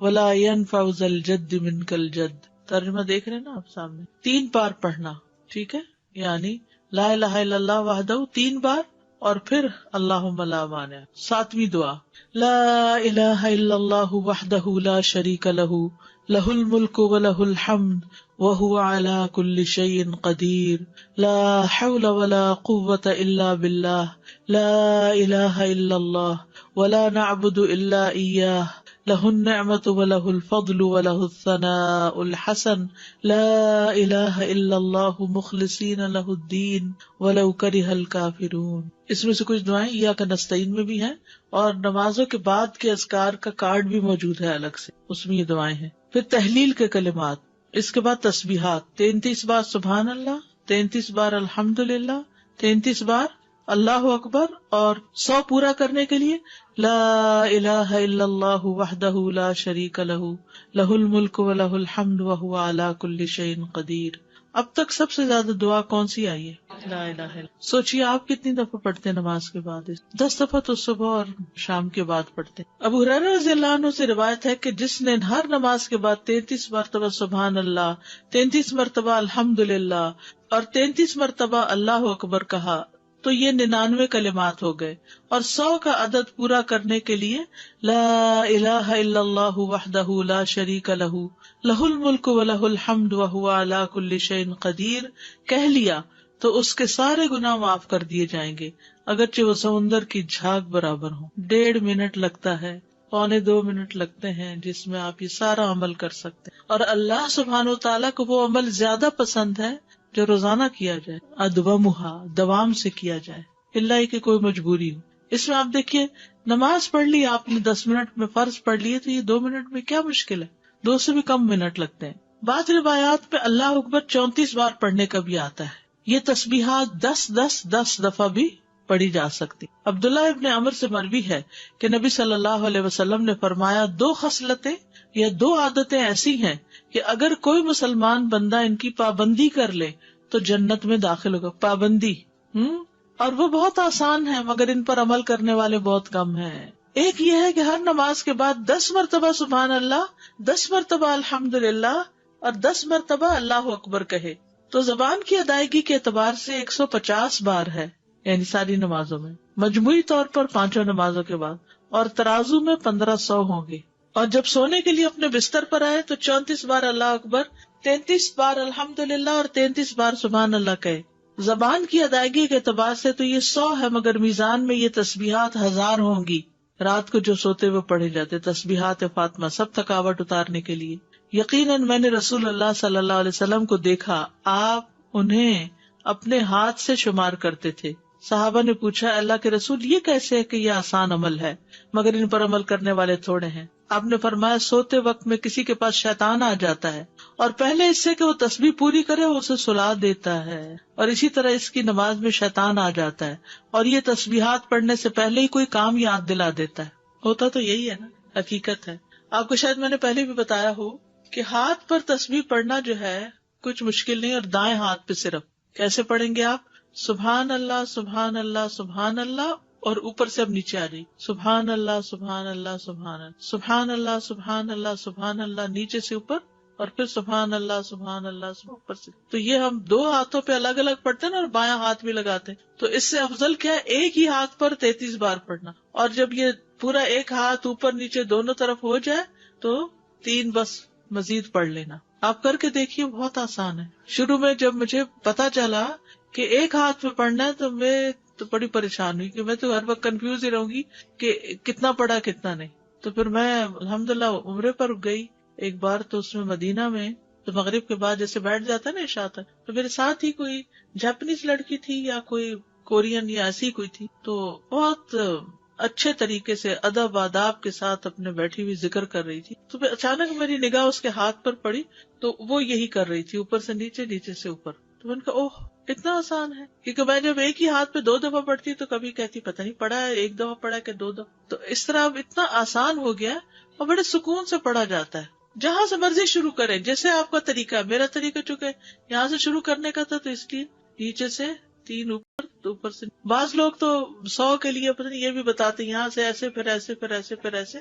ولا ينفع ذا الجد منک الجد. ترجمہ دیکھ رہے ہیں نا آپ سامنے. 3 بار پڑھنا، ٹھیک ہے، یعنی لا الہ الا اللہ وحدہ 3 بار اور پھر اللہم لا مانع. 7ویں دعا لا الہ الا اللہ وحدہ لا شریک لہ لہ الملک ولہ الحمد وہو علی کل شیء قدیر لا حول ولا قوة الا باللہ لا الہ الا اللہ ولا نعبد الا ایاہ لہ النعمت ولہ الفضل ولہ الثناء الحسن لا الہ الا اللہ مخلصین لہ الدین ولو کرہ الکافرون. اس میں سے کچھ دعائیں ایاک نستعین میں بھی ہیں اور نمازوں کے بعد کے اذکار کا کارڈ بھی موجود ہے الگ سے، اس میں یہ دعائیں ہیں. پھر تحلیل کے کلمات، اس کے بعد تسبیحات 33 بار سبحان اللہ، 33 بار الحمدللہ، 33 بار اللہ اکبر، اور 100 پورا کرنے کے لیے لا الہ الا اللہ وحدہ لا شریک لہ لہ الملک ولہ الحمد وہو علی کل شیء قدیر. اب تک سب سے زیادہ دعا کون سی آئی ہے؟ لا الہ الا. سوچئے آپ کتنی دفعہ پڑھتے ہیں نماز کے بعد؟ 10 دفعہ تو صبح اور شام کے بعد پڑھتے ہیں. ابو ہریرہ رضی اللہ عنہ سے روایت ہے کہ جس نے ہر نماز کے بعد 33 مرتبہ سبحان اللہ، 33 مرتبہ الحمدللہ اور 33 مرتبہ اللہ اکبر کہا تو یہ 99 کلمات ہو گئے. اور 100 کا عدد پورا کرنے کے لیے لا الہ الا اللہ وحدہ لا شریک لہ لہ الملک ولہ الحمد وہو علی کل شیء قدیر کہہ لیا تو اس کے سارے گناہ معاف کر دیے جائیں گے، اگرچہ وہ سمندر کی جھاگ برابر ہوں. 1.5 منٹ لگتا ہے، 1.25 منٹ لگتے ہیں جس میں آپ یہ سارا عمل کر سکتے ہیں. اور اللہ سبحانہ و تعالیٰ کو وہ عمل زیادہ پسند ہے جو روزانہ کیا جائے، ادومہا، دوام سے کیا جائے، اللہ کہ کوئی مجبوری ہو. اس میں آپ دیکھیے نماز پڑھ لی آپ نے 10 منٹ میں، فرض پڑھ لیے تو یہ 2 منٹ میں کیا مشکل ہے، 2 سے بھی کم منٹ لگتے ہیں. بعض روایات پہ اللہ اکبر 34 بار پڑھنے کا بھی آتا ہے. یہ تسبیحات 10 دفعہ بھی پڑھی جا سکتی. عبداللہ ابن عمر سے مروی ہے کہ نبی صلی اللہ علیہ وسلم نے فرمایا 2 خصلتیں یا 2 عادتیں ایسی ہیں کہ اگر کوئی مسلمان بندہ ان کی پابندی کر لے تو جنت میں داخل ہوگا. پابندی اور وہ بہت آسان ہے مگر ان پر عمل کرنے والے بہت کم ہیں. ایک یہ ہے کہ ہر نماز کے بعد 10 مرتبہ سبحان اللہ، 10 مرتبہ الحمدللہ اور 10 مرتبہ اللہ اکبر کہے. تو زبان کی ادائیگی کے اعتبار سے 150 بار ہے، یعنی ساری نمازوں میں، مجموعی طور پر 5 نمازوں کے بعد، اور ترازو میں 1500 ہوں گے. اور جب سونے کے لیے اپنے بستر پر آئے تو 34 بار اللہ اکبر، 33 بار الحمدللہ اور 33 بار سبحان اللہ کہے. زبان کی ادائیگی کے اعتبار سے تو یہ 100 ہے مگر میزان میں یہ تسبیحات 1000 ہوں گی. رات کو جو سوتے ہوئے پڑھے جاتے تسبیحات فاطمہ، سب تھکاوٹ اتارنے کے لیے. یقیناً میں نے رسول اللہ صلی اللہ علیہ وسلم کو دیکھا، آپ انہیں اپنے ہاتھ سے شمار کرتے تھے. صحابہ نے پوچھا اللہ کے رسول یہ کیسے ہے کہ یہ آسان عمل ہے مگر ان پر عمل کرنے والے تھوڑے ہیں؟ آپ نے فرمایا سوتے وقت میں کسی کے پاس شیطان آ جاتا ہے اور پہلے اس سے کہ وہ تسبیح پوری کرے وہ اسے سلا دیتا ہے، اور اسی طرح اس کی نماز میں شیطان آ جاتا ہے اور یہ تسبیحات پڑھنے سے پہلے ہی کوئی کام یاد دلا دیتا ہے. ہوتا تو یہی ہے نا، حقیقت ہے. آپ کو شاید میں نے پہلے بھی بتایا ہو کہ ہاتھ پر تسبیح پڑھنا جو ہے کچھ مشکل نہیں، اور دائیں ہاتھ پہ صرف کیسے پڑھیں گے آپ؟ سبحان اللہ سبحان اللہ سبحان اللہ، اور اوپر سے اب نیچے آ جائیے سبحان اللہ سبحان اللہ سبحان اللہ سبحان اللہ سبحان اللہ سبحان اللہ، نیچے سے اوپر، اور پھر سبحان اللہ سبحان اللہ اوپر سے. تو یہ ہم 2 ہاتھوں پہ الگ الگ پڑھتے ہیں نا، اور بایاں ہاتھ بھی لگاتے ہیں. تو اس سے افضل کیا ہے ایک ہی ہاتھ پر 33 بار پڑھنا. اور جب یہ پورا ایک ہاتھ اوپر نیچے دونوں طرف ہو جائے تو 3 بس مزید پڑھ لینا. آپ کر کے دیکھیے، بہت آسان ہے. شروع میں جب مجھے پتا چلا کہ ایک ہاتھ پہ پڑھنا ہے تو میں تو بڑی پریشان ہوئی کہ میں تو ہر وقت کنفیوز ہی رہوں گی کہ کتنا پڑھا کتنا نہیں. تو پھر میں الحمدللہ عمرے پر گئی ایک بار، تو اس میں مدینہ میں تو مغرب کے بعد جیسے بیٹھ جاتا ہے نا عشاء تک، تو میرے ساتھ ہی کوئی جاپنیز لڑکی تھی یا کوئی کورین یا ایسی کوئی تھی، تو بہت اچھے طریقے سے ادب آداب کے ساتھ اپنے بیٹھی ہوئی ذکر کر رہی تھی. تو اچانک میری نگاہ اس کے ہاتھ پر پڑی تو وہ یہی کر رہی تھی، اوپر سے نیچے نیچے سے اوپر. تو میں نے کہا اوہ اتنا آسان ہے، کیونکہ میں جب ایک ہی ہاتھ پہ 2 دفعہ پڑھتی تو کبھی کہتی پتہ نہیں پڑھا ہے 1 دفعہ پڑھا کہ 2 دفعہ. تو اس طرح اب اتنا آسان ہو گیا اور بڑے سکون سے پڑھا جاتا ہے. جہاں سے مرضی شروع کریں، جیسے آپ کا طریقہ ہے. میرا طریقہ چونکہ یہاں سے شروع کرنے کا تھا تو اس لیے نیچے سے 3 اوپر تو اوپر سے. بعض لوگ تو 100 کے لیے پتہ نہیں یہ بھی بتاتے یہاں سے ایسے پھر ایسے پھر ایسے پھر ایسے،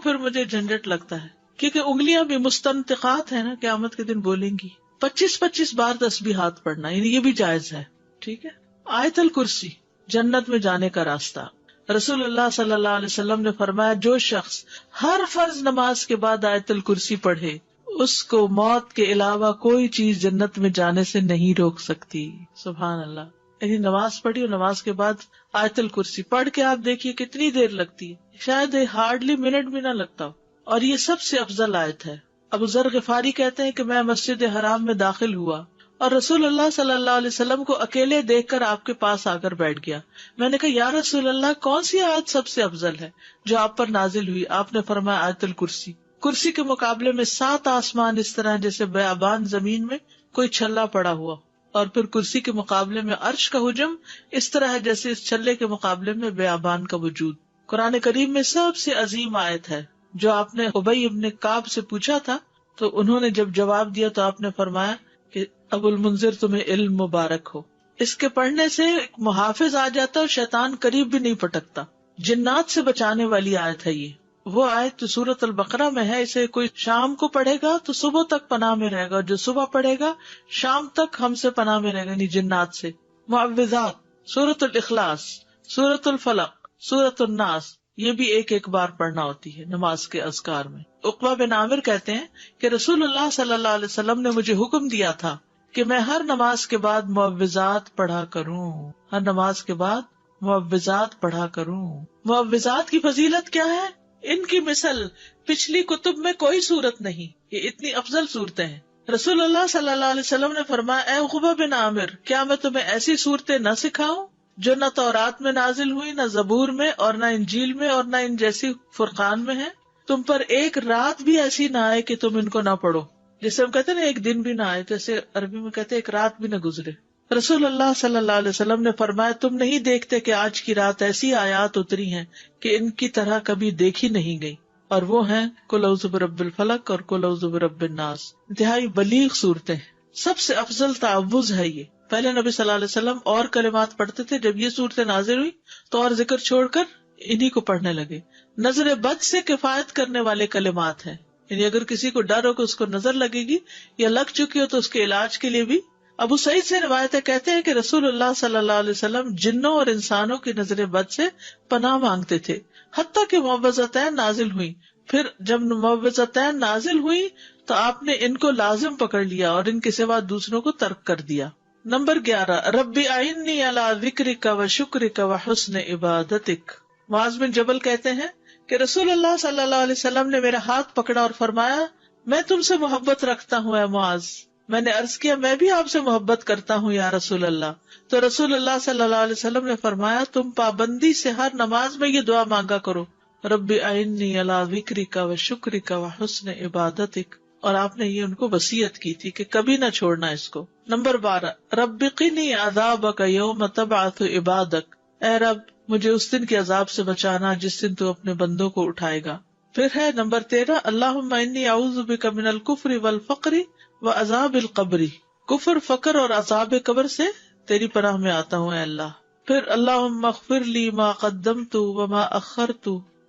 پھر مجھے جھنجٹ لگتا ہے کیونکہ انگلیاں بھی مستنطقات ہیں نا، قیامت کے دن بولیں گی. 25 بار تسبیحات پڑھنا، یعنی یہ بھی جائز ہے. ٹھیک ہے. آیت الکرسی جنت میں جانے کا راستہ. رسول اللہ صلی اللہ علیہ وسلم نے فرمایا جو شخص ہر فرض نماز کے بعد آیت الکرسی پڑھے اس کو موت کے علاوہ کوئی چیز جنت میں جانے سے نہیں روک سکتی. سبحان اللہ. یعنی نماز پڑھی اور نماز کے بعد آیت الکرسی پڑھ کے آپ دیکھیے کتنی دیر لگتی ہے، شاید ہارڈلی منٹ بھی نہ لگتا ہو. اور یہ سب سے افضل آیت ہے. ابو ذر غفاری کہتے ہیں کہ میں مسجد حرام میں داخل ہوا اور رسول اللہ صلی اللہ علیہ وسلم کو اکیلے دیکھ کر آپ کے پاس آ کر بیٹھ گیا. میں نے کہا یا رسول اللہ کون سی آیت سب سے افضل ہے جو آپ پر نازل ہوئی؟ آپ نے فرمایا آیت الکرسی. کرسی کے مقابلے میں 7 آسمان اس طرح جیسے بیابان زمین میں کوئی چھلا پڑا ہوا، اور پھر کرسی کے مقابلے میں عرش کا حجم اس طرح ہے جیسے اس چھلے کے مقابلے میں بیابان کا وجود. قرآن کریم میں سب سے عظیم آیت ہے. جو آپ نے ابی ابن کعب سے پوچھا تھا تو انہوں نے جب جواب دیا تو آپ نے فرمایا کہ ابو المنذر تمہیں علم مبارک ہو. اس کے پڑھنے سے ایک محافظ آ جاتا ہے اور شیطان قریب بھی نہیں پٹکتا. جنات سے بچانے والی آیت ہے یہ. وہ آیت جو سورۃ البقرہ میں ہے، اسے کوئی شام کو پڑھے گا تو صبح تک پناہ میں رہے گا، جو صبح پڑھے گا شام تک ہم سے پناہ میں رہے گا، یعنی جنات سے. معوذات، سورۃ الاخلاص، سورۃ الفلق، سورۃ الناس، یہ بھی ایک بار پڑھنا ہوتی ہے نماز کے اذکار میں. عقبہ بن عامر کہتے ہیں کہ رسول اللہ صلی اللہ علیہ وسلم نے مجھے حکم دیا تھا کہ میں ہر نماز کے بعد معوذات پڑھا کروں. ہر نماز کے بعد معوذات پڑھا کروں. معوذات کی فضیلت کیا ہے؟ ان کی مثل پچھلی کتب میں کوئی صورت نہیں. یہ اتنی افضل صورتیں ہیں. رسول اللہ صلی اللہ علیہ وسلم نے فرمایا اے عقبہ بن عامر، کیا میں تمہیں ایسی صورتیں نہ سکھاؤں جو نہ تورات میں نازل ہوئی، نہ زبور میں، اور نہ انجیل میں، اور نہ ان جیسی فرقان میں ہے؟ تم پر ایک رات بھی ایسی نہ آئے کہ تم ان کو نہ پڑھو. جیسے ہم کہتے ہیں نا ایک دن بھی نہ آئے، جیسے عربی میں کہتے ہیں ایک رات بھی نہ گزرے. رسول اللہ صلی اللہ علیہ وسلم نے فرمایا تم نہیں دیکھتے کہ آج کی رات ایسی آیات اتری ہیں کہ ان کی طرح کبھی دیکھی نہیں گئی، اور وہ ہیں قل اعوذ برب الفلق اور قل اعوذ برب الناس. انتہائی بلیغ صورتیں، سب سے افضل تعوذ ہے یہ. پہلے نبی صلی اللہ علیہ وسلم اور کلمات پڑھتے تھے، جب یہ صورتیں نازل ہوئی تو اور ذکر چھوڑ کر انہی کو پڑھنے لگے. نظر بد سے کفایت کرنے والے کلمات ہیں، یعنی اگر کسی کو ڈر ہو کہ اس کو نظر لگے گی یا لگ چکی ہو تو اس کے علاج کے لیے بھی. ابو سعید سے روایت کہتے ہیں کہ رسول اللہ صلی اللہ علیہ وسلم جنوں اور انسانوں کی نظر بد سے پناہ مانگتے تھے، حتیٰ کہ معوذتین نازل ہوئی. پھر جب معوذتین نازل ہوئی تو آپ نے ان کو لازم پکڑ لیا اور ان کے سوا دوسروں کو ترک کر دیا. نمبر 11 رب اعنی علی ذکرک و شکرک و حسن عبادتک. معاذ بن جبل کہتے ہیں کہ رسول اللہ صلی اللہ علیہ وسلم نے میرا ہاتھ پکڑا اور فرمایا میں تم سے محبت رکھتا ہوں اے معاذ. میں نے عرض کیا میں بھی آپ سے محبت کرتا ہوں یا رسول اللہ. تو رسول اللہ صلی اللہ علیہ وسلم نے فرمایا تم پابندی سے ہر نماز میں یہ دعا مانگا کرو، رب اعنی علی ذکرک و شکرک و حسن عبادتک. اور آپ نے یہ ان کو وصیت کی تھی کہ کبھی نہ چھوڑنا اس کو. نمبر 12 رب قنی عذابک یوم تبعث عبادک. اے رب مجھے اس دن کے عذاب سے بچانا جس دن تو اپنے بندوں کو اٹھائے گا. پھر ہے نمبر 13 اللہم انی اعوذ بک من الکفر والفقر وعذاب القبر. کفر، فقر اور عذاب قبر سے تیری پناہ میں آتا ہوں اے اللہ. پھر اللہم اغفر لی ما قدمت وما اخرت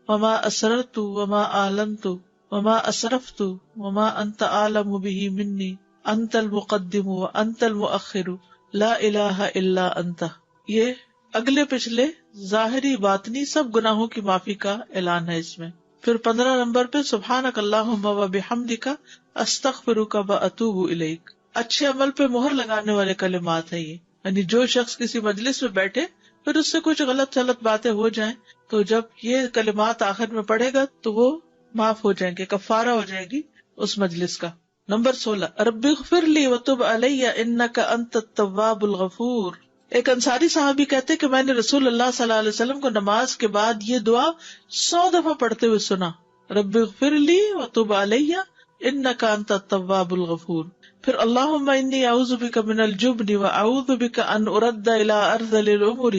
وما اسررت وما اعلنت وما اسرفت وما انت اعلم به منی انت المقدم وانت المؤخر لا الہ الا انت. یہ اگلے پچھلے ظاہری باطنی سب گناہوں کی معافی کا اعلان ہے اس میں. پھر 15 نمبر پہ سبحانک اللہم و بحمدک استغفرک و اتوب الیک. اچھے عمل پہ مہر لگانے والے کلمات ہیں یہ، یعنی جو شخص کسی مجلس میں بیٹھے پھر اس سے کچھ غلط باتیں ہو جائیں تو جب یہ کلمات آخر میں پڑھے گا تو وہ معاف ہو جائیں گے، کفارہ ہو جائے گی اس مجلس کا. نمبر 16 رب اغفر لی وتب علی انک انت التواب الغفور. ایک انصاری صحابی کہتے کہ میں نے رسول اللہ صلی اللہ علیہ وسلم کو نماز کے بعد یہ دعا 100 دفعہ پڑھتے ہوئے سنا، رب اغفر لی وتب علی انک انت التواب الغفور. پھر اللہم انی اعوذ بک من الجبن واعوذ بک ان ارد الی ارذل الامور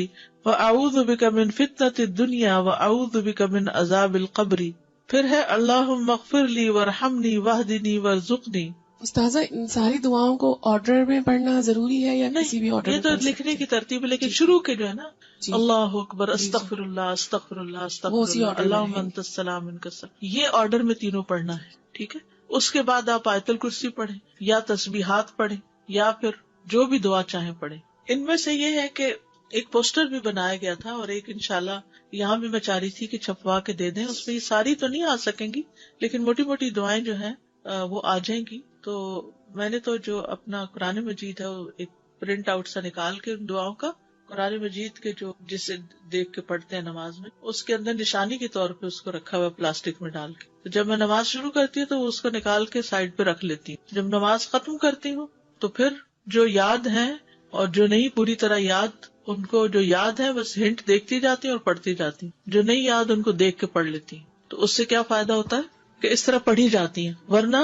واعوذ بک من فتنۃ الدنیا واعوذ بک من عذاب القبر. پھر ہے اللہم اغفر لی وارحمنی واہدنی وارزقنی. استاذہ ان ساری دعاؤں کو آرڈر میں پڑھنا ضروری ہے یا کسی بھی آرڈر یہ تو لکھنے کی ترتیب ہے، لیکن شروع کے جو ہے نا اللہ اکبر استغفر اللہ استغفر اللہ استغفر اللہ اللہم انت السلام منک السلام، یہ آرڈر میں تینوں پڑھنا ہے. ٹھیک ہے، اس کے بعد آپ آیت الکرسی پڑھیں یا تسبیحات پڑھیں یا پھر جو بھی دعا چاہیں پڑھیں. ان میں سے یہ ہے کہ ایک پوسٹر بھی بنایا گیا تھا اور ایک انشاءاللہ یہاں بھی میں چاہ رہی تھی کہ چھپوا کے دے دیں. اس میں یہ ساری تو نہیں آ سکیں گی لیکن موٹی موٹی دعائیں جو ہیں وہ آ جائیں گی. تو میں نے تو جو اپنا قرآن مجید ہے وہ ایک پرنٹ آؤٹ سا نکال کے ان دعاؤں کا قرآن مجید کے جو جسے دیکھ کے پڑھتے ہیں نماز میں اس کے اندر نشانی کے طور پہ اس کو رکھا ہوا پلاسٹک میں ڈال کے. تو جب میں نماز شروع کرتی ہوں تو وہ اس کو نکال کے سائڈ پہ رکھ لیتی ہوں. جب نماز ختم کرتی ہوں تو پھر جو یاد ہیں اور جو نہیں پوری طرح یاد ان کو جو یاد ہے بس ہنٹ دیکھتی جاتی اور پڑھتی جاتی، جو نہیں یاد ان کو دیکھ کے پڑھ لیتی. تو اس سے کیا فائدہ ہوتا ہے کہ اس طرح پڑھی جاتی ہیں، ورنہ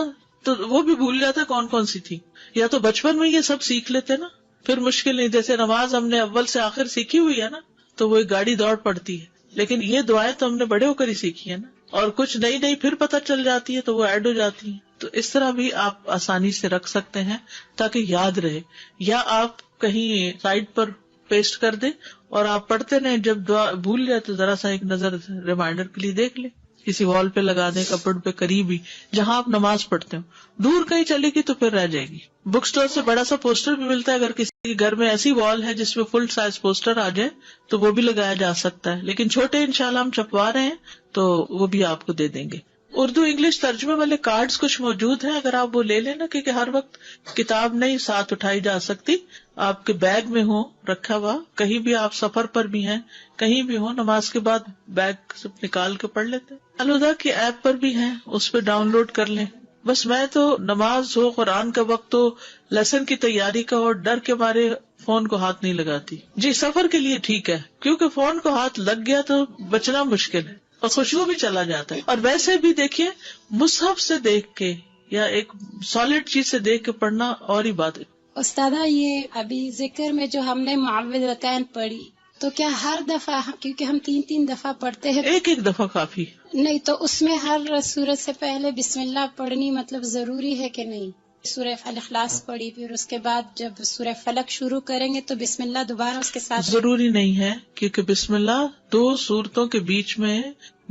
تو وہ بھی بھول جاتا ہے کون کون سی تھی. یا تو بچپن میں یہ سب سیکھ لیتے نا پھر مشکل نہیں. جیسے نماز ہم نے اول سے آخر سیکھی ہوئی ہے نا تو وہ ایک گاڑی دوڑ پڑتی ہے، لیکن یہ دعائیں تو ہم نے بڑے ہو کر ہی سیکھی ہے نا، اور کچھ نئی نئی پھر پتہ چل جاتی ہے تو وہ ایڈ ہو جاتی ہیں. تو اس طرح بھی آپ آسانی سے رکھ سکتے ہیں تاکہ یاد رہے، یا آپ کہیں سائڈ پر پیسٹ کر دیں اور آپ پڑھتے رہیں. جب دعا بھول جائے تو ذرا سا ایک نظر ریمائنڈر کے لیے دیکھ لیں، کسی وال پہ لگا دیں، کپڑ پہ قریب ہی جہاں آپ نماز پڑھتے ہو. دور کہیں چلے گی تو پھر رہ جائے گی. بک اسٹور سے بڑا سا پوسٹر بھی ملتا ہے، اگر کسی کے گھر میں ایسی وال ہے جس میں فل سائز پوسٹر آ جائے تو وہ بھی لگایا جا سکتا ہے. لیکن چھوٹے انشاءاللہ ہم چھپوا رہے ہیں تو وہ بھی آپ کو دے دیں گے. اردو انگلش ترجمے والے کارڈز کچھ موجود ہیں، اگر آپ وہ لے لینا، کیونکہ ہر وقت کتاب نہیں ساتھ اٹھائی جا سکتی. آپ کے بیگ میں ہو رکھا ہوا، کہیں بھی آپ سفر پر بھی ہیں کہیں بھی ہو، نماز کے بعد بیگ سے نکال کے پڑھ لیتے. الہدا کی ایپ پر بھی ہیں، اس پہ ڈاؤن لوڈ کر لیں. بس میں تو نماز ہو، قرآن کا وقت ہو، لیسن کی تیاری کا ہو، ڈر کے مارے فون کو ہاتھ نہیں لگاتی. جی سفر کے لیے ٹھیک ہے، کیونکہ فون کو ہاتھ لگ گیا تو بچنا مشکل ہے اور خوشبو بھی چلا جاتا ہے. اور ویسے بھی دیکھیے مصحف سے دیکھ کے یا ایک سالڈ چیز سے دیکھ کے پڑھنا اور ہی بات ہے. استاذہ یہ ابھی ذکر میں جو ہم نے معوذتین پڑھی تو کیا ہر دفعہ کیونکہ ہم 3 دفعہ پڑھتے ہیں ایک دفعہ کافی نہیں تو اس میں ہر سورت سے پہلے بسم اللہ پڑھنی مطلب ضروری ہے کہ نہیں؟ سورہ الاخلاص پڑھی پھر اس کے بعد جب سورہ فلق شروع کریں گے تو بسم اللہ دوبارہ اس کے ساتھ ضروری نہیں ہے، کیونکہ بسم اللہ 2 سورتوں کے بیچ میں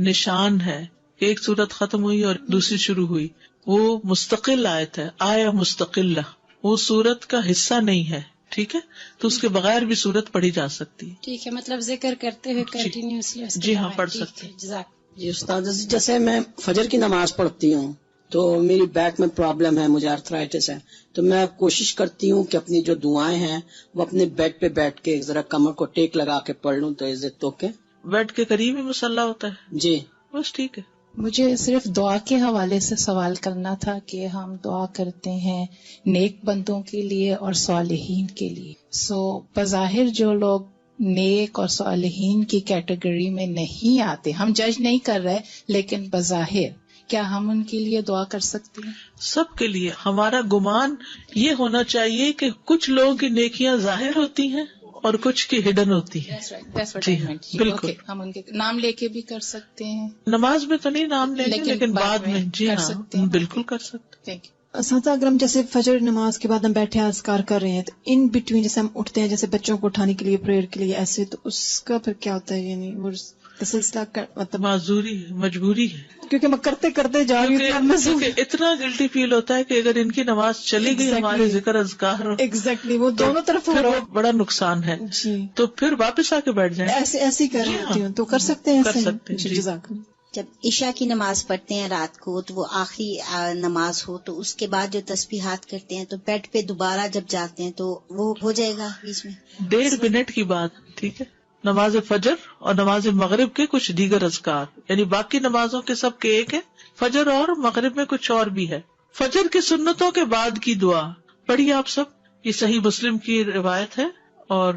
نشان ہے، ایک سورت ختم ہوئی اور دوسری شروع ہوئی، وہ مستقل آیت ہے، آیہ مستقلہ، وہ سورت کا حصہ نہیں ہے، ٹھیک ہے، تو اس کے بغیر بھی سورت پڑھی جا سکتی ہے۔ ٹھیک ہے، مطلب ذکر کرتے ہوئے کنٹینیوسلی جی ہاں پڑھ سکتے ہیں۔ جی استاد، جیسے میں فجر کی نماز پڑھتی ہوں تو میری بیک میں پرابلم ہے، مجھے آرتھرائٹس ہے، تو میں کوشش کرتی ہوں کہ اپنی جو دعائیں ہیں وہ اپنے بیڈ پہ بیٹھ کے ذرا کمر کو ٹیک لگا کے پڑھ لوں، تو عزت تو کے بیڈ کے قریب ہی مصلی ہوتا ہے؟ جی بس ٹھیک ہے۔ مجھے صرف دعا کے حوالے سے سوال کرنا تھا کہ ہم دعا کرتے ہیں نیک بندوں کے لیے اور صالحین کے لیے، بظاہر جو لوگ نیک اور صالحین کی کیٹیگری میں نہیں آتے، ہم جج نہیں کر رہے، لیکن بظاہر کیا ہم ان کے لیے دعا کر سکتے ہیں؟ سب کے لیے ہمارا گمان یہ ہونا چاہیے کہ کچھ لوگوں کی نیکیاں ظاہر ہوتی ہیں اور کچھ کی ہڈن ہوتی ہیں۔ جی بالکل، ہم ان کے نام لے کے بھی کر سکتے ہیں، نماز میں تو نہیں نام لیں گے لیکن بعد میں جی ہاں بالکل کر سکتے ہیں۔ اساتذہ اگر ہم جیسے فجر نماز کے بعد ہم بیٹھے اذکار کر رہے ہیں تو ان بٹوین جیسے ہم اٹھتے ہیں جیسے بچوں کو اٹھانے کے لیے پریئر کے لیے ایسے، تو اس کا پھر کیا ہوتا ہے؟ یعنی وہ سلسلہ مطلب معذوری ہے، مجبوری ہے، کیونکہ میں کرتے کرتے جا رہی ہوں، کیونکہ اتنا گلٹی فیل ہوتا ہے کہ اگر ان کی نماز چلی گئی ہمارے ذکر اذکار ایگزیکٹلی وہ دونوں طرف بڑا نقصان ہے، تو پھر واپس آ کے بیٹھ جائیں، ایسے ہی کر رہی ہوتی ہوں، تو کر سکتے ہیں، کر سکتے ہیں۔ جزاک اللہ۔ جب عشاء کی نماز پڑھتے ہیں رات کو تو وہ آخری نماز ہو تو اس کے بعد جو تسبیحات کرتے ہیں تو بیڈ پہ دوبارہ جب جاتے ہیں تو وہ ہو جائے گا بیچ میں 1.5 منٹ کی بات، ٹھیک ہے۔ نماز فجر اور نماز مغرب کے کچھ دیگر اذکار، یعنی باقی نمازوں کے سب کے ایک ہے، فجر اور مغرب میں کچھ اور بھی ہے۔ فجر کی سنتوں کے بعد کی دعا پڑھیے آپ سب، یہ صحیح مسلم کی روایت ہے، اور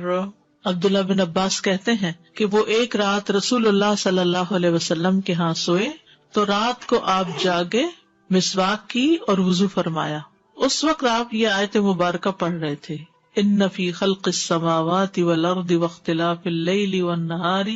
عبداللہ بن عباس کہتے ہیں کہ وہ ایک رات رسول اللہ صلی اللہ علیہ وسلم کے ہاں سوئے تو رات کو آپ جاگے، مسواک کی اور وضو فرمایا۔ اس وقت آپ یہ آیت مبارکہ پڑھ رہے تھے، ان فی خلق السماوات والارض واختلاف اللیل والنہار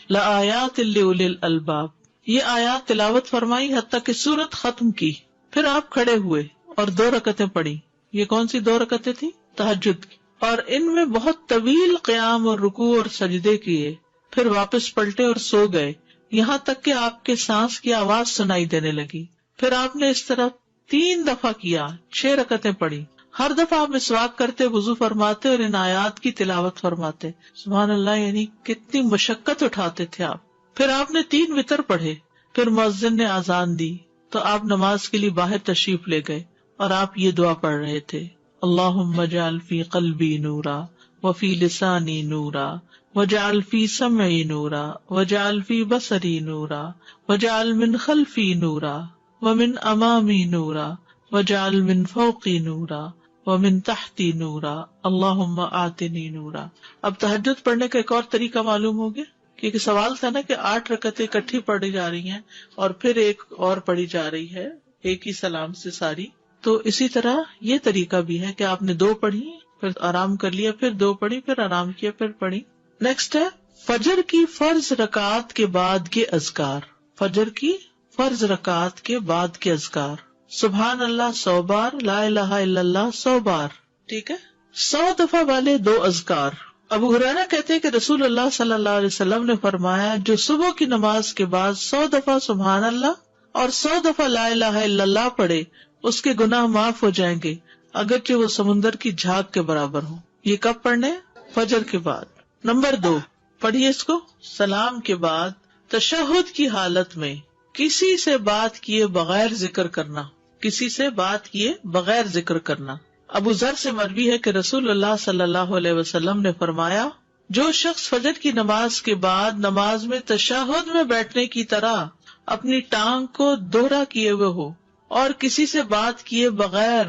لآیات لأولی الالباب۔ یہ آیات تلاوت فرمائی حتیٰ کہ سورت ختم کی، پھر آپ کھڑے ہوئے اور 2 رکعتیں پڑھی۔ یہ کون سی 2 رکعتیں تھی؟ تہجد کی، اور ان میں بہت طویل قیام اور رکوع اور سجدے کیے، پھر واپس پلٹے اور سو گئے، یہاں تک کہ آپ کے سانس کی آواز سنائی دینے لگی۔ پھر آپ نے اس طرح 3 دفعہ کیا، 6 رکعتیں پڑھی۔ ہر دفعہ آپ مسواک کرتے، وضو فرماتے اور ان آیات کی تلاوت فرماتے۔ سبحان اللہ، یعنی کتنی مشقت اٹھاتے تھے آپ۔ پھر آپ نے 3 وتر پڑھے، پھر مؤذن نے اذان دی تو آپ نماز کے لیے باہر تشریف لے گئے اور آپ یہ دعا پڑھ رہے تھے، اللہم اجعل فی قلبی نورا وفی لسانی نورا وجعل فی سمعی نورا وجعل فی بصری نورا وجعل من خلفی نورا ومن امامی نورا وجعل من فوقی نورا ومن تحتی نورا اللہم آتنی نورا۔ اب تہجد پڑھنے کا ایک اور طریقہ معلوم ہو گیا، کیونکہ سوال تھا نا کہ 8 رکعتیں اکٹھی پڑھی جا رہی ہیں اور پھر ایک اور پڑھی جا رہی ہے ایک ہی سلام سے ساری، تو اسی طرح یہ طریقہ بھی ہے کہ آپ نے 2 پڑھی، پھر آرام کر لیا، پھر 2 پڑھی، پھر آرام کیا، پھر پڑھی۔ نیکسٹ ہے فجر کی فرض رکعات کے بعد کے اذکار۔ فجر کی فرض رکعات کے بعد کے اذکار، سبحان اللہ 100 بار، لا الہ الا اللہ 100 بار، ٹھیک ہے۔ 100 دفعہ والے 2 اذکار۔ ابو ہریرہ کہتے ہیں کہ رسول اللہ صلی اللہ علیہ وسلم نے فرمایا، جو صبح کی نماز کے بعد 100 دفعہ سبحان اللہ اور 100 دفعہ لا الہ الا اللہ پڑھے، اس کے گناہ معاف ہو جائیں گے اگرچہ وہ سمندر کی جھاگ کے برابر ہوں۔ یہ کب پڑھنے؟ فجر کے بعد۔ نمبر 2، پڑھیے اس کو، سلام کے بعد تشہد کی حالت میں کسی سے بات کیے بغیر ذکر کرنا، کسی سے بات کیے بغیر ذکر کرنا۔ ابو ذر سے مروی ہے کہ رسول اللہ صلی اللہ علیہ وسلم نے فرمایا، جو شخص فجر کی نماز کے بعد نماز میں تشہد میں بیٹھنے کی طرح اپنی ٹانگ کو دوہرا کیے ہوئے ہو اور کسی سے بات کیے بغیر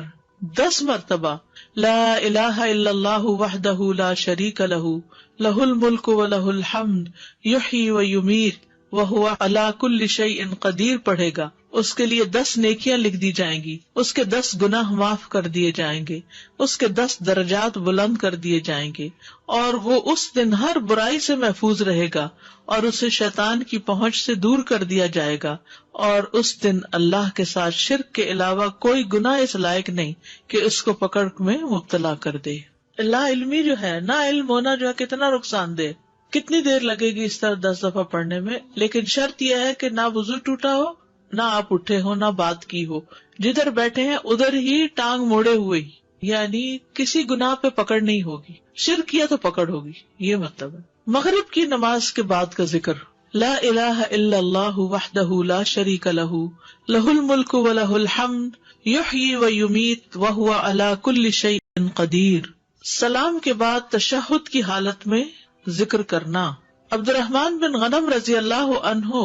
10 مرتبہ لا الہ الا اللہ وحدہ لا شریک لہ لہ الملک و لہ الحمد یحیی و یمیت وَهُوَ عَلَى كُلِّ شَيْءٍ قدیر پڑھے گا، اس کے لیے 10 نیکیاں لکھ دی جائیں گی، اس کے 10 گناہ معاف کر دیے جائیں گے، اس کے 10 درجات بلند کر دیے جائیں گے، اور وہ اس دن ہر برائی سے محفوظ رہے گا اور اسے شیطان کی پہنچ سے دور کر دیا جائے گا، اور اس دن اللہ کے ساتھ شرک کے علاوہ کوئی گناہ اس لائق نہیں کہ اس کو پکڑ میں مبتلا کر دے۔ لا علمی جو ہے، نا علم ہونا جو ہے کتنا نقصان دہ، کتنی دیر لگے گی اس طرح 10 دفعہ پڑھنے میں، لیکن شرط یہ ہے کہ نہ وضو ٹوٹا ہو، نہ آپ اٹھے ہو، نہ بات کی ہو، جدھر بیٹھے ہیں ادھر ہی ٹانگ موڑے ہوئے ہی، یعنی کسی گناہ پہ پکڑ نہیں ہوگی، شرک کیا تو پکڑ ہوگی، یہ مطلب ہے۔ مغرب کی نماز کے بعد کا ذکر، لا الہ الا اللہ وحدہ لا شریک لہ لہ الملک ولہ الحمد یحیی ویمیت وہو علی کل شیء قدیر۔ سلام کے بعد تشہد کی حالت میں ذکر کرنا۔ عبد الرحمن بن غنم رضی اللہ عنہ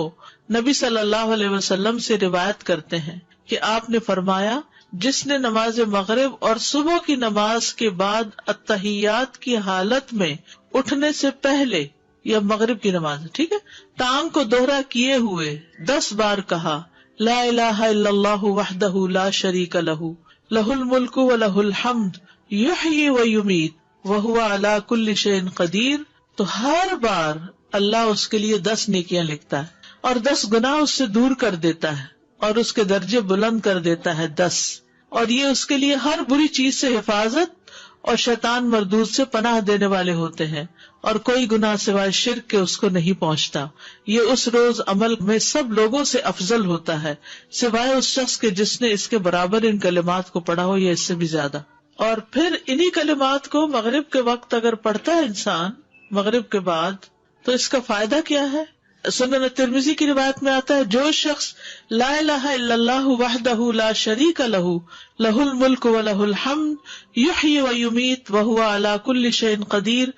نبی صلی اللہ علیہ وسلم سے روایت کرتے ہیں کہ آپ نے فرمایا، جس نے نماز مغرب اور صبح کی نماز کے بعد التحیات کی حالت میں اٹھنے سے پہلے، یا مغرب کی نماز ٹھیک ہے، ٹانگ کو دوہرا کیے ہوئے 10 بار کہا، لا الہ الا اللہ وحدہ لا شریک لہ لہ الملک ولہ الحمد یحیی ویمیت وہو علی کل شیء قدیر، تو ہر بار اللہ اس کے لیے 10 نیکیاں لکھتا ہے اور 10 گناہ اس سے دور کر دیتا ہے اور اس کے درجے بلند کر دیتا ہے 10، اور یہ اس کے لیے ہر بری چیز سے حفاظت اور شیطان مردود سے پناہ دینے والے ہوتے ہیں، اور کوئی گناہ سوائے شرک کے اس کو نہیں پہنچتا۔ یہ اس روز عمل میں سب لوگوں سے افضل ہوتا ہے سوائے اس شخص کے جس نے اس کے برابر ان کلمات کو پڑھا ہو یا اس سے بھی زیادہ۔ اور پھر انہی کلمات کو مغرب کے وقت اگر پڑھتا ہے انسان مغرب کے بعد، تو اس کا فائدہ کیا ہے؟ سنن ترمذی کی روایت میں آتا ہے، جو شخص لا الہ الا اللہ وحدہ لا شریک لہ لہ الملک ولہ الحمد یحیی ویمیت وہو علی کل شیء قدیر